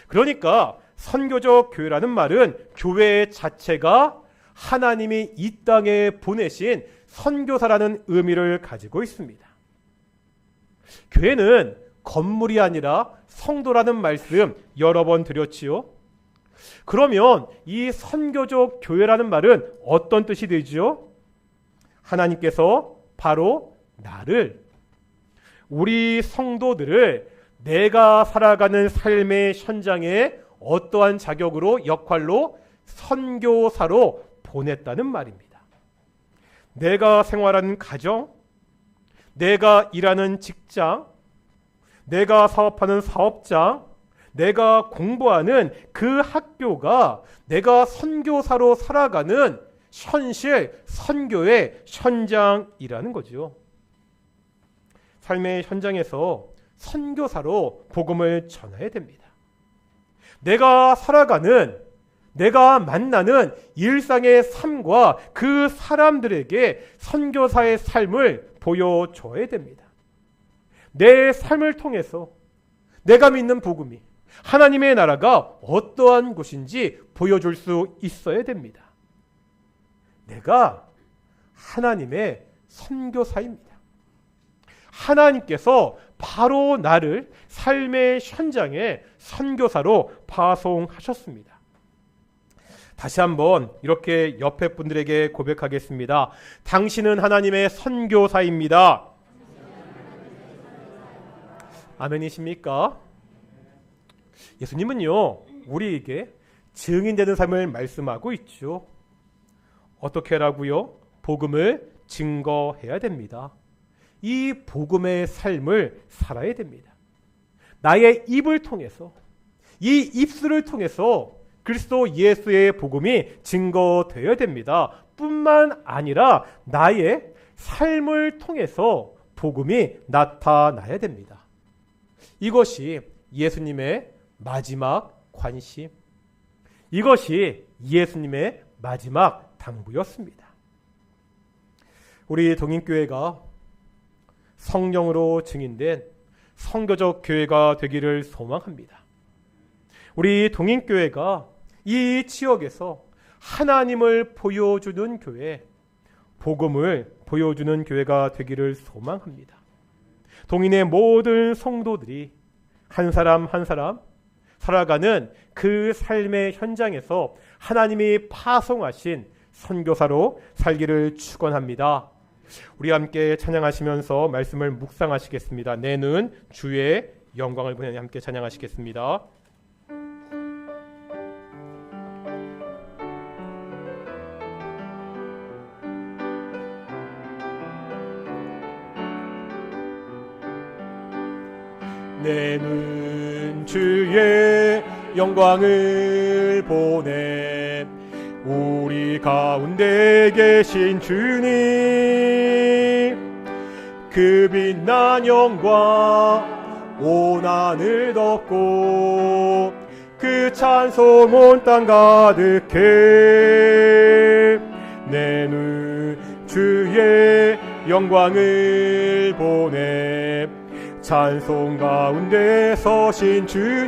그러니까 선교적 교회라는 말은 교회 자체가 하나님이 이 땅에 보내신 선교사라는 의미를 가지고 있습니다. 교회는 건물이 아니라 성도라는 말씀 여러 번 드렸지요. 그러면 이 선교적 교회라는 말은 어떤 뜻이 되죠? 하나님께서 바로 나를, 우리 성도들을 내가 살아가는 삶의 현장에 어떠한 자격으로, 역할로, 선교사로 보냈다는 말입니다. 내가 생활하는 가정, 내가 일하는 직장, 내가 사업하는 사업장, 내가 공부하는 그 학교가 내가 선교사로 살아가는 현실 선교의 현장이라는 거죠. 삶의 현장에서 선교사로 복음을 전해야 됩니다. 내가 살아가는, 내가 만나는 일상의 삶과 그 사람들에게 선교사의 삶을 보여줘야 됩니다. 내 삶을 통해서 내가 믿는 복음이, 하나님의 나라가 어떠한 곳인지 보여줄 수 있어야 됩니다. 내가 하나님의 선교사입니다. 하나님께서 바로 나를 삶의 현장에 선교사로 파송하셨습니다. 다시 한번 이렇게 옆에 분들에게 고백하겠습니다. 당신은 하나님의 선교사입니다. 아멘이십니까? 예수님은요, 우리에게 증인되는 삶을 말씀하고 있죠. 어떻게 하라고요? 복음을 증거해야 됩니다. 이 복음의 삶을 살아야 됩니다. 나의 입을 통해서, 이 입술을 통해서 그리스도 예수의 복음이 증거되어야 됩니다. 뿐만 아니라 나의 삶을 통해서 복음이 나타나야 됩니다. 이것이 예수님의 마지막 관심, 이것이 예수님의 마지막 당부였습니다. 우리 동인교회가 성령으로 증인된 선교적 교회가 되기를 소망합니다. 우리 동인교회가 이 지역에서 하나님을 보여주는 교회, 복음을 보여주는 교회가 되기를 소망합니다. 동인의 모든 성도들이 한 사람 한 사람 살아가는 그 삶의 현장에서 하나님이 파송하신 선교사로 살기를 축원합니다. 우리 함께 찬양하시면서 말씀을 묵상하시겠습니다. 내는 주의 영광을 보내니 함께 찬양하시겠습니다. 내는 주의 영광을 보내 우리 가운데 계신 주님 그 빛난 영광 온 하늘 덮고 그 찬송 온 땅 가득해 내는 주의 영광을 보내 찬송 가운데 서신 주님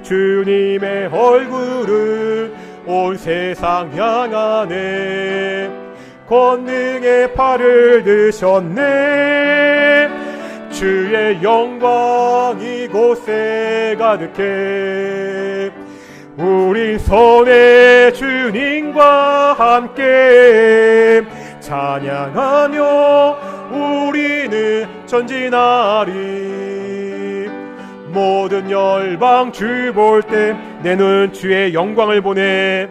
주님의 얼굴을 온 세상 향하네 권능의 팔을 드셨네 주의 영광 이곳에 가득해 우리 손에 주님과 함께 찬양하며 우리는 전진하리 모든 열방 주 볼 때 내는 주의 영광을 보내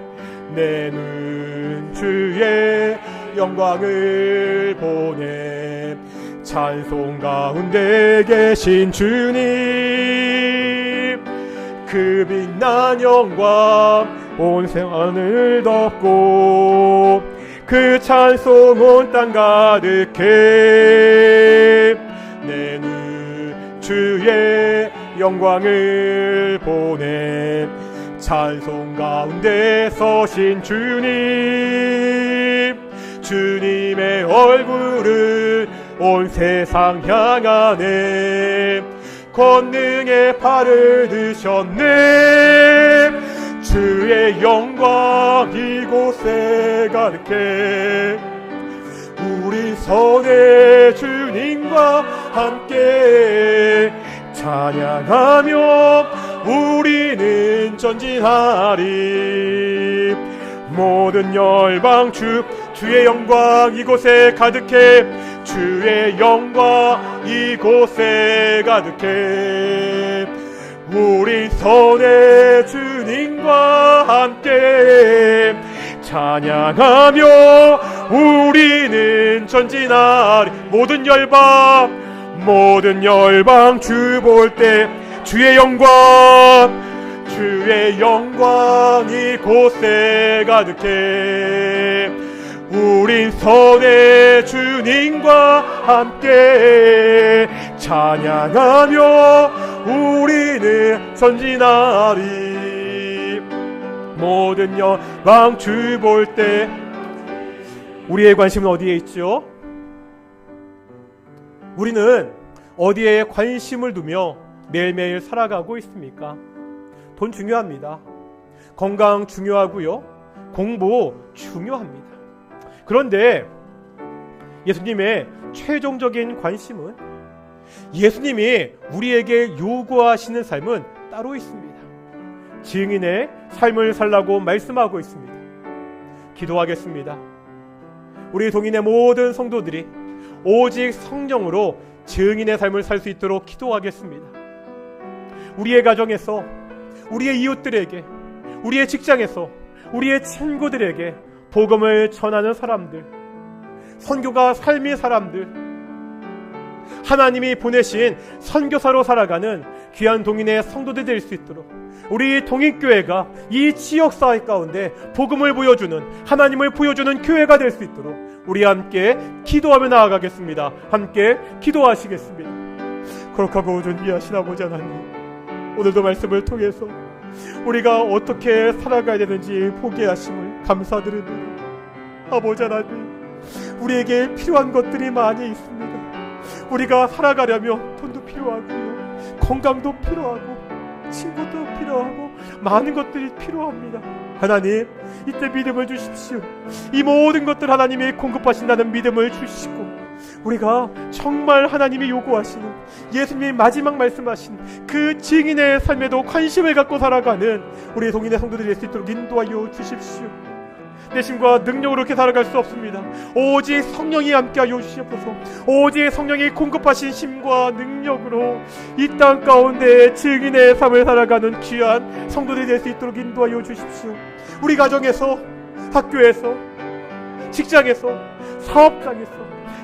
내는 주의 영광을 보내 찬송 가운데 계신 주님 그 빛난 영광 온 세상을 덮고 그 찬송 온 땅 가득해 내는 주의 영광을 보내 찬송 가운데 서신 주님 주님의 얼굴을 온 세상 향하네 권능의 팔을 드셨네 주의 영광 이곳에 가득해 우리 손에 주님과 함께 찬양하며 우리는 전진하리 모든 열방 주의 영광 이곳에 가득해 주의 영광 이곳에 가득해 우리 손에 주님과 함께 찬양하며 우리는 전진하리 모든 열방 주 볼 때 주의 영광 이곳에 가득해 우린 손에 주님과 함께 찬양하며 우리는 전진하리 모든 열방 주 볼 때 우리의 관심은 어디에 있죠? 우리는 어디에 관심을 두며 매일매일 살아가고 있습니까? 돈 중요합니다. 건강 중요하고요. 공부 중요합니다. 그런데 예수님의 최종적인 관심은 예수님이 우리에게 요구하시는 삶은 따로 있습니다. 증인의 삶을 살라고 말씀하고 있습니다. 기도하겠습니다. 우리 동인의 모든 성도들이 오직 성령으로 증인의 삶을 살 수 있도록 기도하겠습니다. 우리의 가정에서, 우리의 이웃들에게, 우리의 직장에서, 우리의 친구들에게 복음을 전하는 사람들, 선교가 삶의 사람들, 하나님이 보내신 선교사로 살아가는 귀한 동인의 성도들 될 수 있도록 우리 동인교회가 이 지역사회 가운데 복음을 보여주는, 하나님을 보여주는 교회가 될 수 있도록 우리 함께 기도하며 나아가겠습니다. 함께 기도하시겠습니다. 거룩하고 존귀하신 아버지 하나님, 오늘도 말씀을 통해서 우리가 어떻게 살아가야 되는지 보게 하심을 감사드립니다. 아버지 하나님, 우리에게 필요한 것들이 많이 있습니다. 우리가 살아가려면 돈도 필요하고요, 건강도 필요하고, 친구도 필요하고, 많은 것들이 필요합니다. 하나님, 이때 믿음을 주십시오. 이 모든 것들 하나님이 공급하신다는 믿음을 주시고, 우리가 정말 하나님이 요구하시는, 예수님이 마지막 말씀하신 그 증인의 삶에도 관심을 갖고 살아가는 우리 동인의 성도들이 될 수 있도록 인도하여 주십시오. 내 힘과 능력으로 이렇게 살아갈 수 없습니다. 오직 성령이 함께하여 주시옵소서. 오직 성령이 공급하신 힘과 능력으로 이 땅 가운데 증인의 삶을 살아가는 귀한 성도들이 될 수 있도록 인도하여 주십시오. 우리 가정에서, 학교에서, 직장에서, 사업장에서,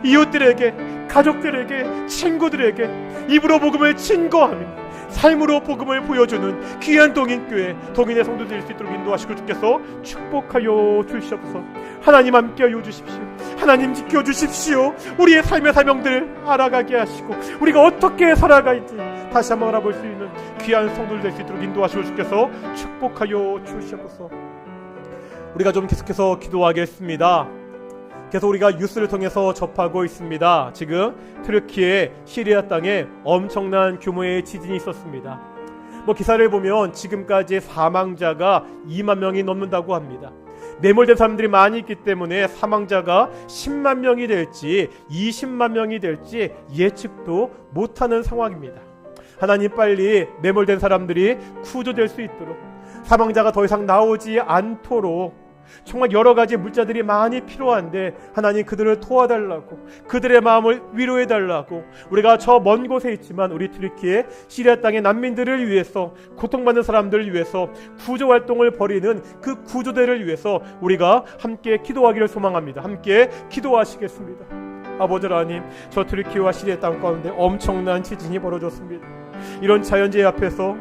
이웃들에게, 가족들에게, 친구들에게 입으로 복음을 증거하며 삶으로 복음을 보여주는 귀한 동인교회, 동인의 성도들 될 수 있도록 인도하시고 주께서 축복하여 주시옵소서. 하나님 함께하여 주십시오. 하나님 지켜주십시오. 우리의 삶의 사명들 알아가게 하시고 우리가 어떻게 살아가야지 다시 한번 알아볼 수 있는 귀한 성도들 될 수 있도록 인도하시고 주께서 축복하여 주시옵소서. 우리가 좀 계속해서 기도하겠습니다. 계속 우리가 뉴스를 통해서 접하고 있습니다. 지금 트르키의 시리아 땅에 엄청난 규모의 지진이 있었습니다. 기사를 보면 지금까지 사망자가 2만 명이 넘는다고 합니다. 매몰된 사람들이 많이 있기 때문에 사망자가 10만 명이 될지 20만 명이 될지 예측도 못하는 상황입니다. 하나님, 빨리 매몰된 사람들이 구조될 수 있도록, 사망자가 더 이상 나오지 않도록, 정말 여러 가지 물자들이 많이 필요한데 하나님 그들을 도와달라고, 그들의 마음을 위로해달라고, 우리가 저 먼 곳에 있지만 우리 트르키의 시리아 땅의 난민들을 위해서, 고통받는 사람들을 위해서 구조활동을 벌이는 그 구조대를 위해서 우리가 함께 기도하기를 소망합니다. 함께 기도하시겠습니다. 아버지 하나님, 저 트르키와 시리아 땅 가운데 엄청난 지진이 벌어졌습니다. 이런 자연재해 앞에서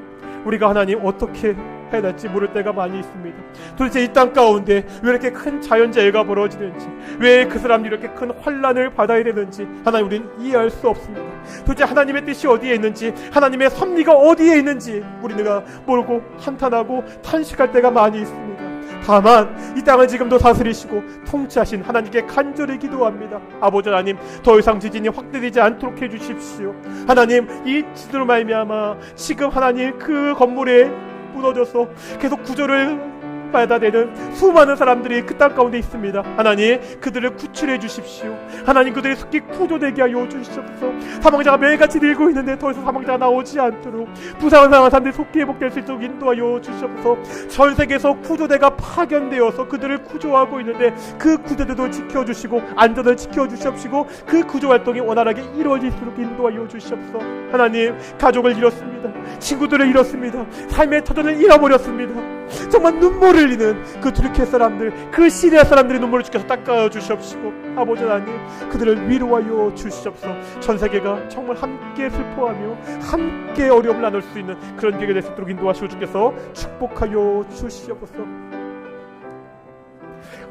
우리가 하나님 어떻게 해야 될지 모를 때가 많이 있습니다. 도대체 이 땅 가운데 왜 이렇게 큰 자연재해가 벌어지는지, 왜 그 사람들이 이렇게 큰 환난을 받아야 되는지 하나님, 우리는 이해할 수 없습니다. 도대체 하나님의 뜻이 어디에 있는지, 하나님의 섭리가 어디에 있는지 우리가 모르고 한탄하고 탄식할 때가 많이 있습니다. 다만 이 땅을 지금도 다스리시고 통치하신 하나님께 간절히 기도합니다. 아버지 하나님, 더 이상 지진이 확대되지 않도록 해주십시오. 하나님, 이 지진으로 말미암아 지금 하나님 그 건물에 무너져서 계속 구조를 받아내는 수많은 사람들이 그 땅 가운데 있습니다. 하나님, 그들을 구출해 주십시오. 하나님, 그들의 속히 구조되게 하여 주시옵소서. 사망자가 매일같이 늘고 있는데 더 이상 사망자가 나오지 않도록, 부상을 당한 사람들이 속히 회복될 수 있도록 인도하여 주시옵소서. 전 세계에서 구조대가 파견되어서 그들을 구조하고 있는데 그 구조대도 지켜주시고 안전을 지켜주시옵시고 그 구조활동이 원활하게 이루어질수록 인도하여 주시옵소서. 하나님, 가족을 잃었습니다. 친구들을 잃었습니다. 삶의 터전을 잃어버렸습니다. 정말 눈물을 흘리는 그 트르키예 사람들, 그 시리아 사람들의 눈물을 주께서 닦아 주시옵시고, 아버지 하나님, 그들을 위로하여 주시옵소서. 전 세계가 정말 함께 슬퍼하며 함께 어려움을 나눌 수 있는 그런 계기가 될 수 있도록 인도하시고 주께서 축복하여 주시옵소서.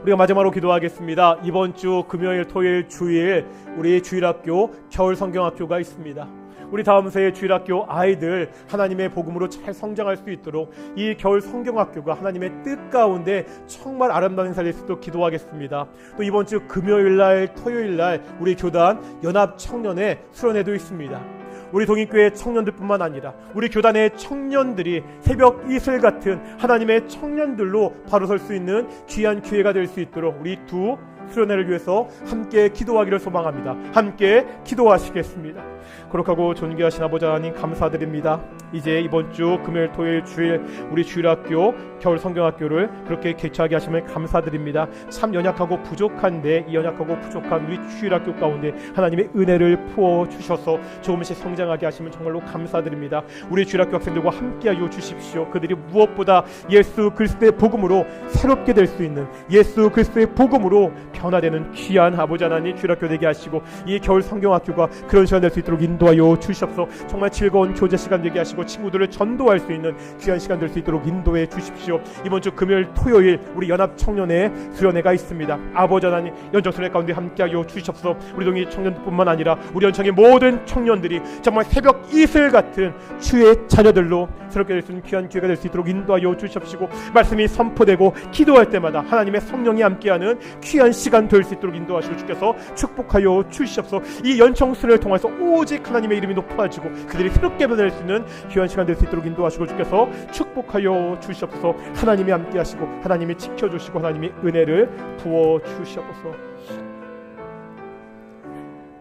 우리가 마지막으로 기도하겠습니다. 이번 주 금요일, 토요일, 주일 우리 주일학교 겨울 성경학교가 있습니다. 우리 다음 세의 주일학교 아이들 하나님의 복음으로 잘 성장할 수 있도록 이 겨울 성경학교가 하나님의 뜻 가운데 정말 아름다운 행사를 할 수 있도록 기도하겠습니다. 또 이번 주 금요일날, 토요일날 우리 교단 연합청년회 수련회도 있습니다. 우리 동인교회 청년들뿐만 아니라 우리 교단의 청년들이 새벽 이슬 같은 하나님의 청년들로 바로 설 수 있는 귀한 기회가 될 수 있도록 우리 두 수련회를 위해서 함께 기도하기를 소망합니다. 함께 기도하시겠습니다. 거룩하고 존귀하신 아버지 하나님 감사드립니다. 이제 이번 주 금요일 토요일 주일 우리 주일학교 겨울 성경학교를 그렇게 개최하게 하심을 감사드립니다. 참 연약하고 부족한데 이 연약하고 부족한 우리 주일학교 가운데 하나님의 은혜를 부어 주셔서 조금씩 성장하게 하시면 정말로 감사드립니다. 우리 주일학교 학생들과 함께하여 주십시오. 그들이 무엇보다 예수 그리스도의 복음으로 새롭게 될 수 있는, 예수 그리스도의 복음으로 변화되는 귀한 아버지 하나님 주일학교 되게 하시고 이 겨울 성경학교가 그런 시간 될 수 있도록 인도하여 주시옵소서. 정말 즐거운 교제 시간 되게 하시고 친구들을 전도할 수 있는 귀한 시간 될 수 있도록 인도해 주십시오. 이번 주 금요일 토요일 우리 연합 청년회 수련회가 있습니다. 아버지 하나님 연정 수련회 가운데 함께하여 주시옵소서. 우리 동이 청년뿐만 아니라 우리 연청의 모든 청년들이 정말 새벽 이슬 같은 주의 자녀들로 새롭게 될 수 있는 귀한 기회가 될 수 있도록 인도하여 주시옵시고, 말씀이 선포되고 기도할 때마다 하나님의 성령이 함께하는 귀한 시간 될 수 있도록 인도하시고 주께서 축복하여 주시옵소서. 이 연청 수련을 통해서 오직 하나님의 이름이 높아지고 그들이 새롭게 변할 수 있는 귀한 시간 될 수 있도록 인도하시고 주께서 축복하여 주시옵소서. 하나님이 함께하시고 하나님이 지켜주시고 하나님이 은혜를 부어 주시옵소서.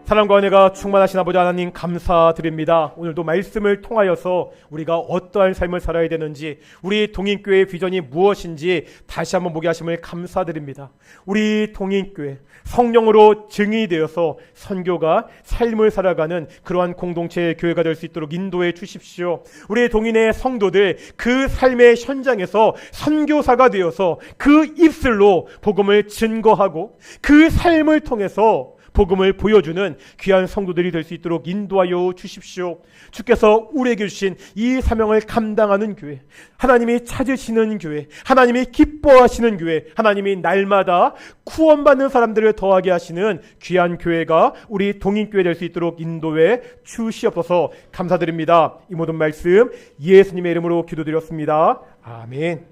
사랑과 은혜가 충만하신 아버지 하나님 감사드립니다. 오늘도 말씀을 통하여서 우리가 어떠한 삶을 살아야 되는지, 우리 동인교회의 비전이 무엇인지 다시 한번 보게 하심을 감사드립니다. 우리 동인교회 성령으로 증인이 되어서 선교가 삶을 살아가는 그러한 공동체의 교회가 될 수 있도록 인도해 주십시오. 우리 동인의 성도들 그 삶의 현장에서 선교사가 되어서 그 입술로 복음을 증거하고 그 삶을 통해서 복음을 보여주는 귀한 성도들이 될 수 있도록 인도하여 주십시오. 주께서 우리에게 주신 이 사명을 감당하는 교회, 하나님이 찾으시는 교회, 하나님이 기뻐하시는 교회, 하나님이 날마다 구원받는 사람들을 더하게 하시는 귀한 교회가 우리 동인교회 될 수 있도록 인도해 주시옵소서. 감사드립니다. 이 모든 말씀 예수님의 이름으로 기도드렸습니다. 아멘.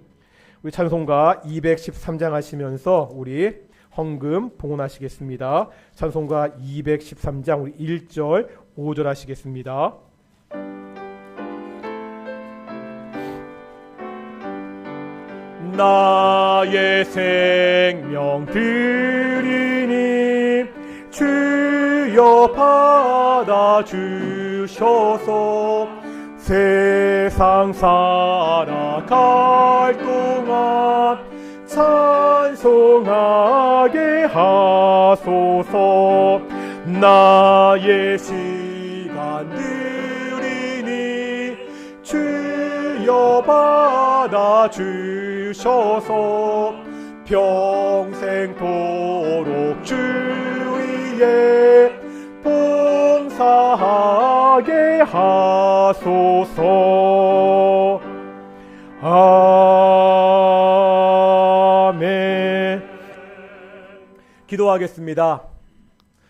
우리 찬송가 213장 하시면서 우리 헌금 봉헌하시겠습니다. 찬송가 213장 우리 1절 5절 하시겠습니다. 나의 생명 드리니 주여 받아주셔서 세상 살아갈 동안 찬송하게 하소서. 나의 시간 드리니 주여 받아주셔서 평생토록 주 위에 봉사하게 하소서. 아멘. 기도하겠습니다.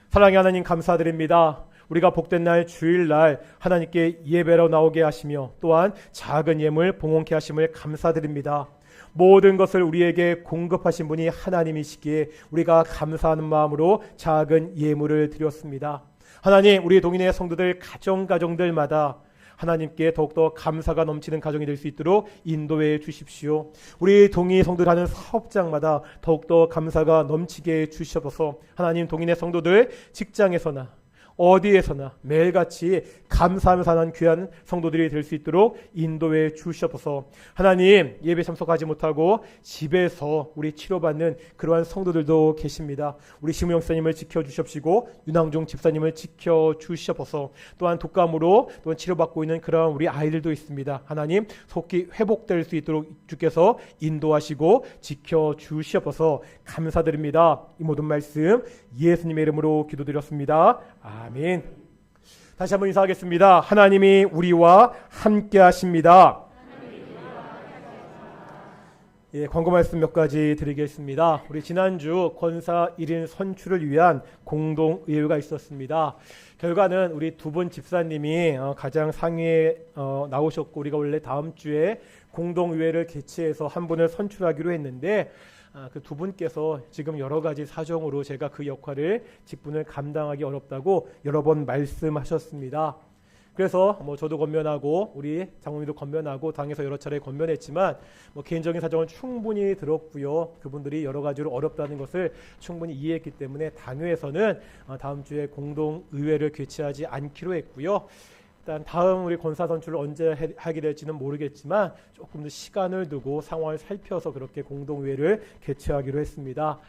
사랑의 하나님 감사드립니다. 우리가 복된 날 주일날 하나님께 예배로 나오게 하시며 또한 작은 예물 봉헌케 하심을 감사드립니다. 모든 것을 우리에게 공급하신 분이 하나님이시기에 우리가 감사하는 마음으로 작은 예물을 드렸습니다. 하나님, 우리 동인의 성도들 가정들마다 하나님께 더욱더 감사가 넘치는 가정이 될 수 있도록 인도해 주십시오. 우리 동인 성도들 하는 사업장마다 더욱더 감사가 넘치게 해 주시옵소서. 하나님, 동인의 성도들 직장에서나 어디에서나 매일같이 감사하며 사는 귀한 성도들이 될 수 있도록 인도해 주시옵소서. 하나님, 예배 참석하지 못하고 집에서 우리 치료받는 그러한 성도들도 계십니다. 우리 심우영 집사님을 지켜주십시고 윤항종 집사님을 지켜주시옵소서. 또한 독감으로 또한 치료받고 있는 그러한 우리 아이들도 있습니다. 하나님, 속히 회복될 수 있도록 주께서 인도하시고 지켜주시옵소서. 감사드립니다. 이 모든 말씀 예수님의 이름으로 기도드렸습니다. 아멘. 다시 한번 인사하겠습니다. 하나님이 우리와 함께 하십니다. 예, 광고 말씀 몇 가지 드리겠습니다. 우리 지난주 권사 1인 선출을 위한 공동의회가 있었습니다. 결과는 우리 두 분 집사님이 가장 상위에 나오셨고, 우리가 원래 다음 주에 공동의회를 개최해서 한 분을 선출하기로 했는데 그 두 분께서 지금 여러 가지 사정으로 제가 그 역할을 직분을 감당하기 어렵다고 여러 번 말씀하셨습니다. 그래서 뭐 저도 권면하고 우리 장로님도 권면하고 당에서 여러 차례 권면했지만 뭐 개인적인 사정을 충분히 들었고요. 그분들이 여러 가지로 어렵다는 것을 충분히 이해했기 때문에 당회에서는 다음 주에 공동의회를 개최하지 않기로 했고요. 일단 다음 우리 권사 선출을 언제 하게 될지는 모르겠지만 조금 더 시간을 두고 상황을 살펴서 그렇게 공동회의를 개최하기로 했습니다.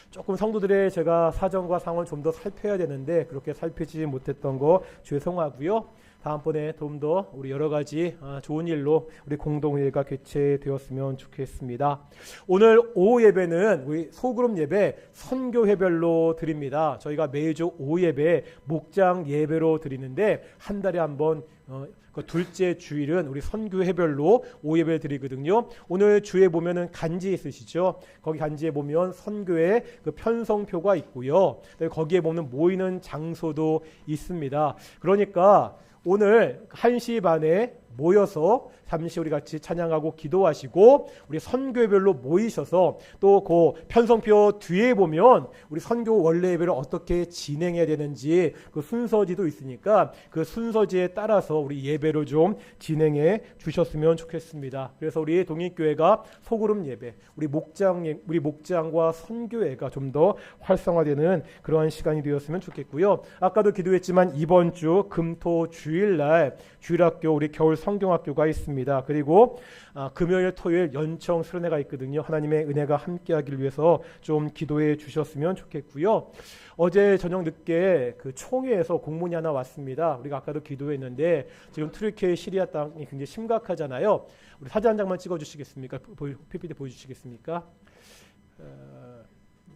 조금 성도들의 제가 사정과 상황을 좀 더 살펴야 되는데 그렇게 살피지 못했던 거 죄송하고요. 다음번에 좀 더 우리 여러 가지 좋은 일로 우리 공동회의가 개최되었으면 좋겠습니다. 오늘 오후 예배는 우리 소그룹 예배 선교회별로 드립니다. 저희가 매주 오후 예배 목장 예배로 드리는데 한 달에 한 번 그 둘째 주일은 우리 선교회별로 오후 예배 드리거든요. 오늘 주에 보면은 간지 있으시죠? 거기 간지에 보면 선교회 그 편성표가 있고요. 거기에 보면 모이는 장소도 있습니다. 그러니까 오늘 1시 반에 모여서 잠시 우리 같이 찬양하고 기도하시고 우리 선교회별로 모이셔서 또 그 편성표 뒤에 보면 우리 선교 원래 예배를 어떻게 진행해야 되는지 그 순서지도 있으니까 그 순서지에 따라서 우리 예배를 좀 진행해 주셨으면 좋겠습니다. 그래서 우리 동익교회가 소그룹 예배, 우리 목장과 선교회가 좀 더 활성화되는 그러한 시간이 되었으면 좋겠고요. 아까도 기도했지만 이번 주 금토 주일날 주일학교 우리 겨울 성경학교가 있습니다. 그리고 금요일 토요일 연청 수련회가 있거든요. 하나님의 은혜가 함께하기를 위해서 좀 기도해 주셨으면 좋겠고요. 어제 저녁 늦게 그 총회에서 공문이 하나 왔습니다. 우리가 아까도 기도했는데 지금 투르키예 시리아 땅이 굉장히 심각하잖아요. 우리 사진 한 장만 찍어 주시겠습니까? PPT 보여주시겠습니까?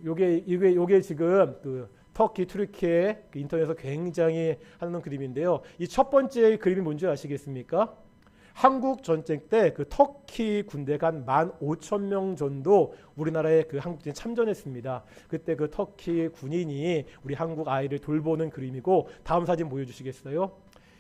요게 지금 그 터키, 투르키예 그 인터넷에서 굉장히 하는 그림인데요. 이 첫 번째 그림이 뭔지 아시겠습니까? 한국 전쟁 때 그 터키 군대가 한 15,000명 정도 우리나라에 그 한국전에 참전했습니다. 그때 그 터키 군인이 우리 한국 아이를 돌보는 그림이고, 다음 사진 보여주시겠어요?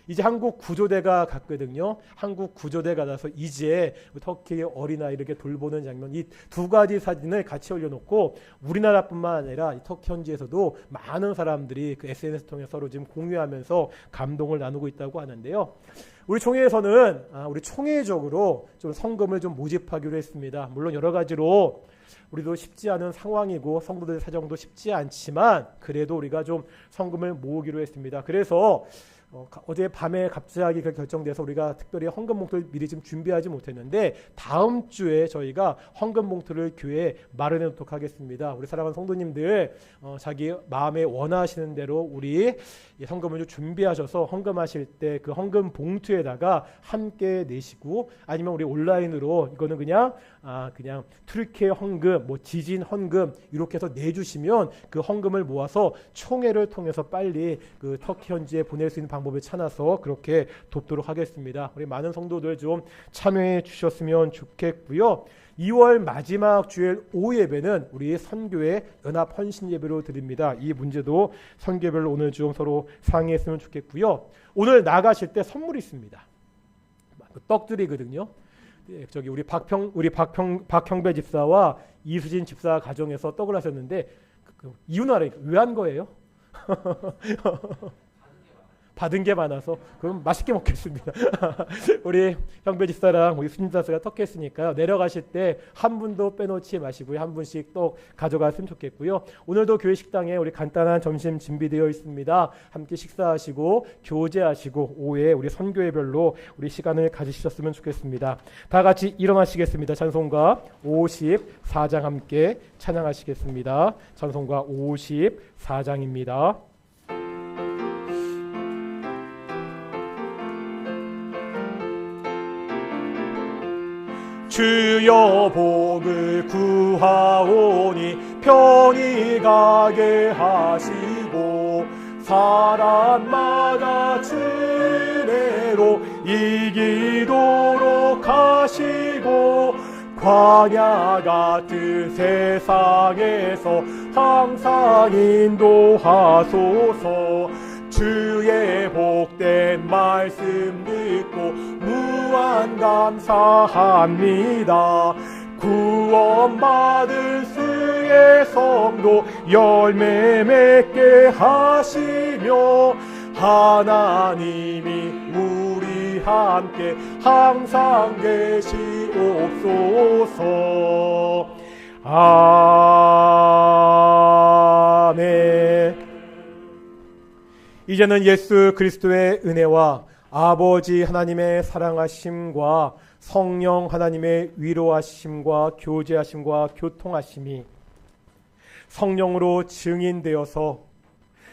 이제 한국 구조대가 갔거든요. 한국 구조대가 가서 이제 터키의 어린아이를 이렇게 돌보는 장면, 이 두 가지 사진을 같이 올려놓고 우리나라뿐만 아니라 이 터키 현지에서도 많은 사람들이 그 SNS 통해 서로 지금 공유하면서 감동을 나누고 있다고 하는데요. 우리 총회에서는 우리 총회적으로 좀 성금을 좀 모집하기로 했습니다. 물론 여러 가지로 우리도 쉽지 않은 상황이고 성도들의 사정도 쉽지 않지만 그래도 우리가 좀 성금을 모으기로 했습니다. 그래서 어제 밤에 갑자기 결정돼서 우리가 특별히 헌금 봉투를 미리 좀 준비하지 못했는데 다음 주에 저희가 헌금 봉투를 교회에 마련해 놓도록 하겠습니다. 우리 사랑하는 성도님들 자기 마음에 원하시는 대로 우리 헌금을 좀 준비하셔서 헌금하실 때 그 헌금 봉투에다가 함께 내시고, 아니면 우리 온라인으로 이거는 그냥 투르키예 헌금, 뭐 지진 헌금 이렇게 해서 내주시면 그 헌금을 모아서 총회를 통해서 빨리 그 터키 현지에 보낼 수 있는 방법을 찾아서 그렇게 돕도록 하겠습니다. 우리 많은 성도들 좀 참여해 주셨으면 좋겠고요. 2월 마지막 주일 오후 예배는 우리 선교회 연합 헌신 예배로 드립니다. 이 문제도 선교별로 오늘 좀 서로 상의했으면 좋겠고요. 오늘 나가실 때 선물이 있습니다. 떡들이거든요. 저기 우리 박형배 집사와 이수진 집사 가정에서 떡을 하셨는데 이웃나라에 왜 한 거예요? 받은 게 많아서 그럼 맛있게 먹겠습니다. 우리 형배 집사랑 우리 수진 집사가 떡 했으니까요. 내려가실 때 한 분도 빼놓지 마시고요. 한 분씩 떡 가져갔으면 좋겠고요. 오늘도 교회 식당에 우리 간단한 점심 준비되어 있습니다. 함께 식사하시고 교제하시고 오후에 우리 선교회별로 우리 시간을 가지셨으면 좋겠습니다. 다 같이 일어나시겠습니다. 찬송가 54장 함께 찬양하시겠습니다. 찬송가 54장입니다. 주여 복을 구하오니 편히 가게 하시고 사람마다 주례로 이기도록 하시고 광야 같은 세상에서 항상 인도하소서. 주의 복된 말씀 듣고 무한 감사합니다. 구원받은 수의 성도 열매 맺게 하시며 하나님이 우리 함께 항상 계시옵소서. 아멘. 이제는 예수 그리스도의 은혜와 아버지 하나님의 사랑하심과 성령 하나님의 위로하심과 교제하심과 교통하심이 성령으로 증인되어서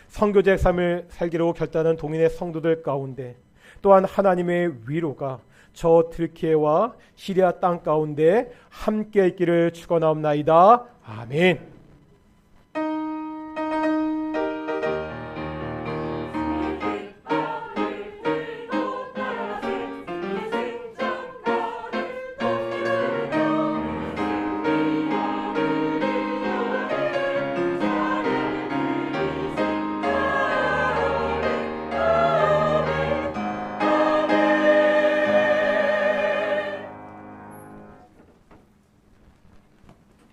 선교제 삶을 살기로 결단한 동인의 성도들 가운데, 또한 하나님의 위로가 저 들키에와 시리아 땅 가운데 함께 있기를 축원하옵나이다. 아멘.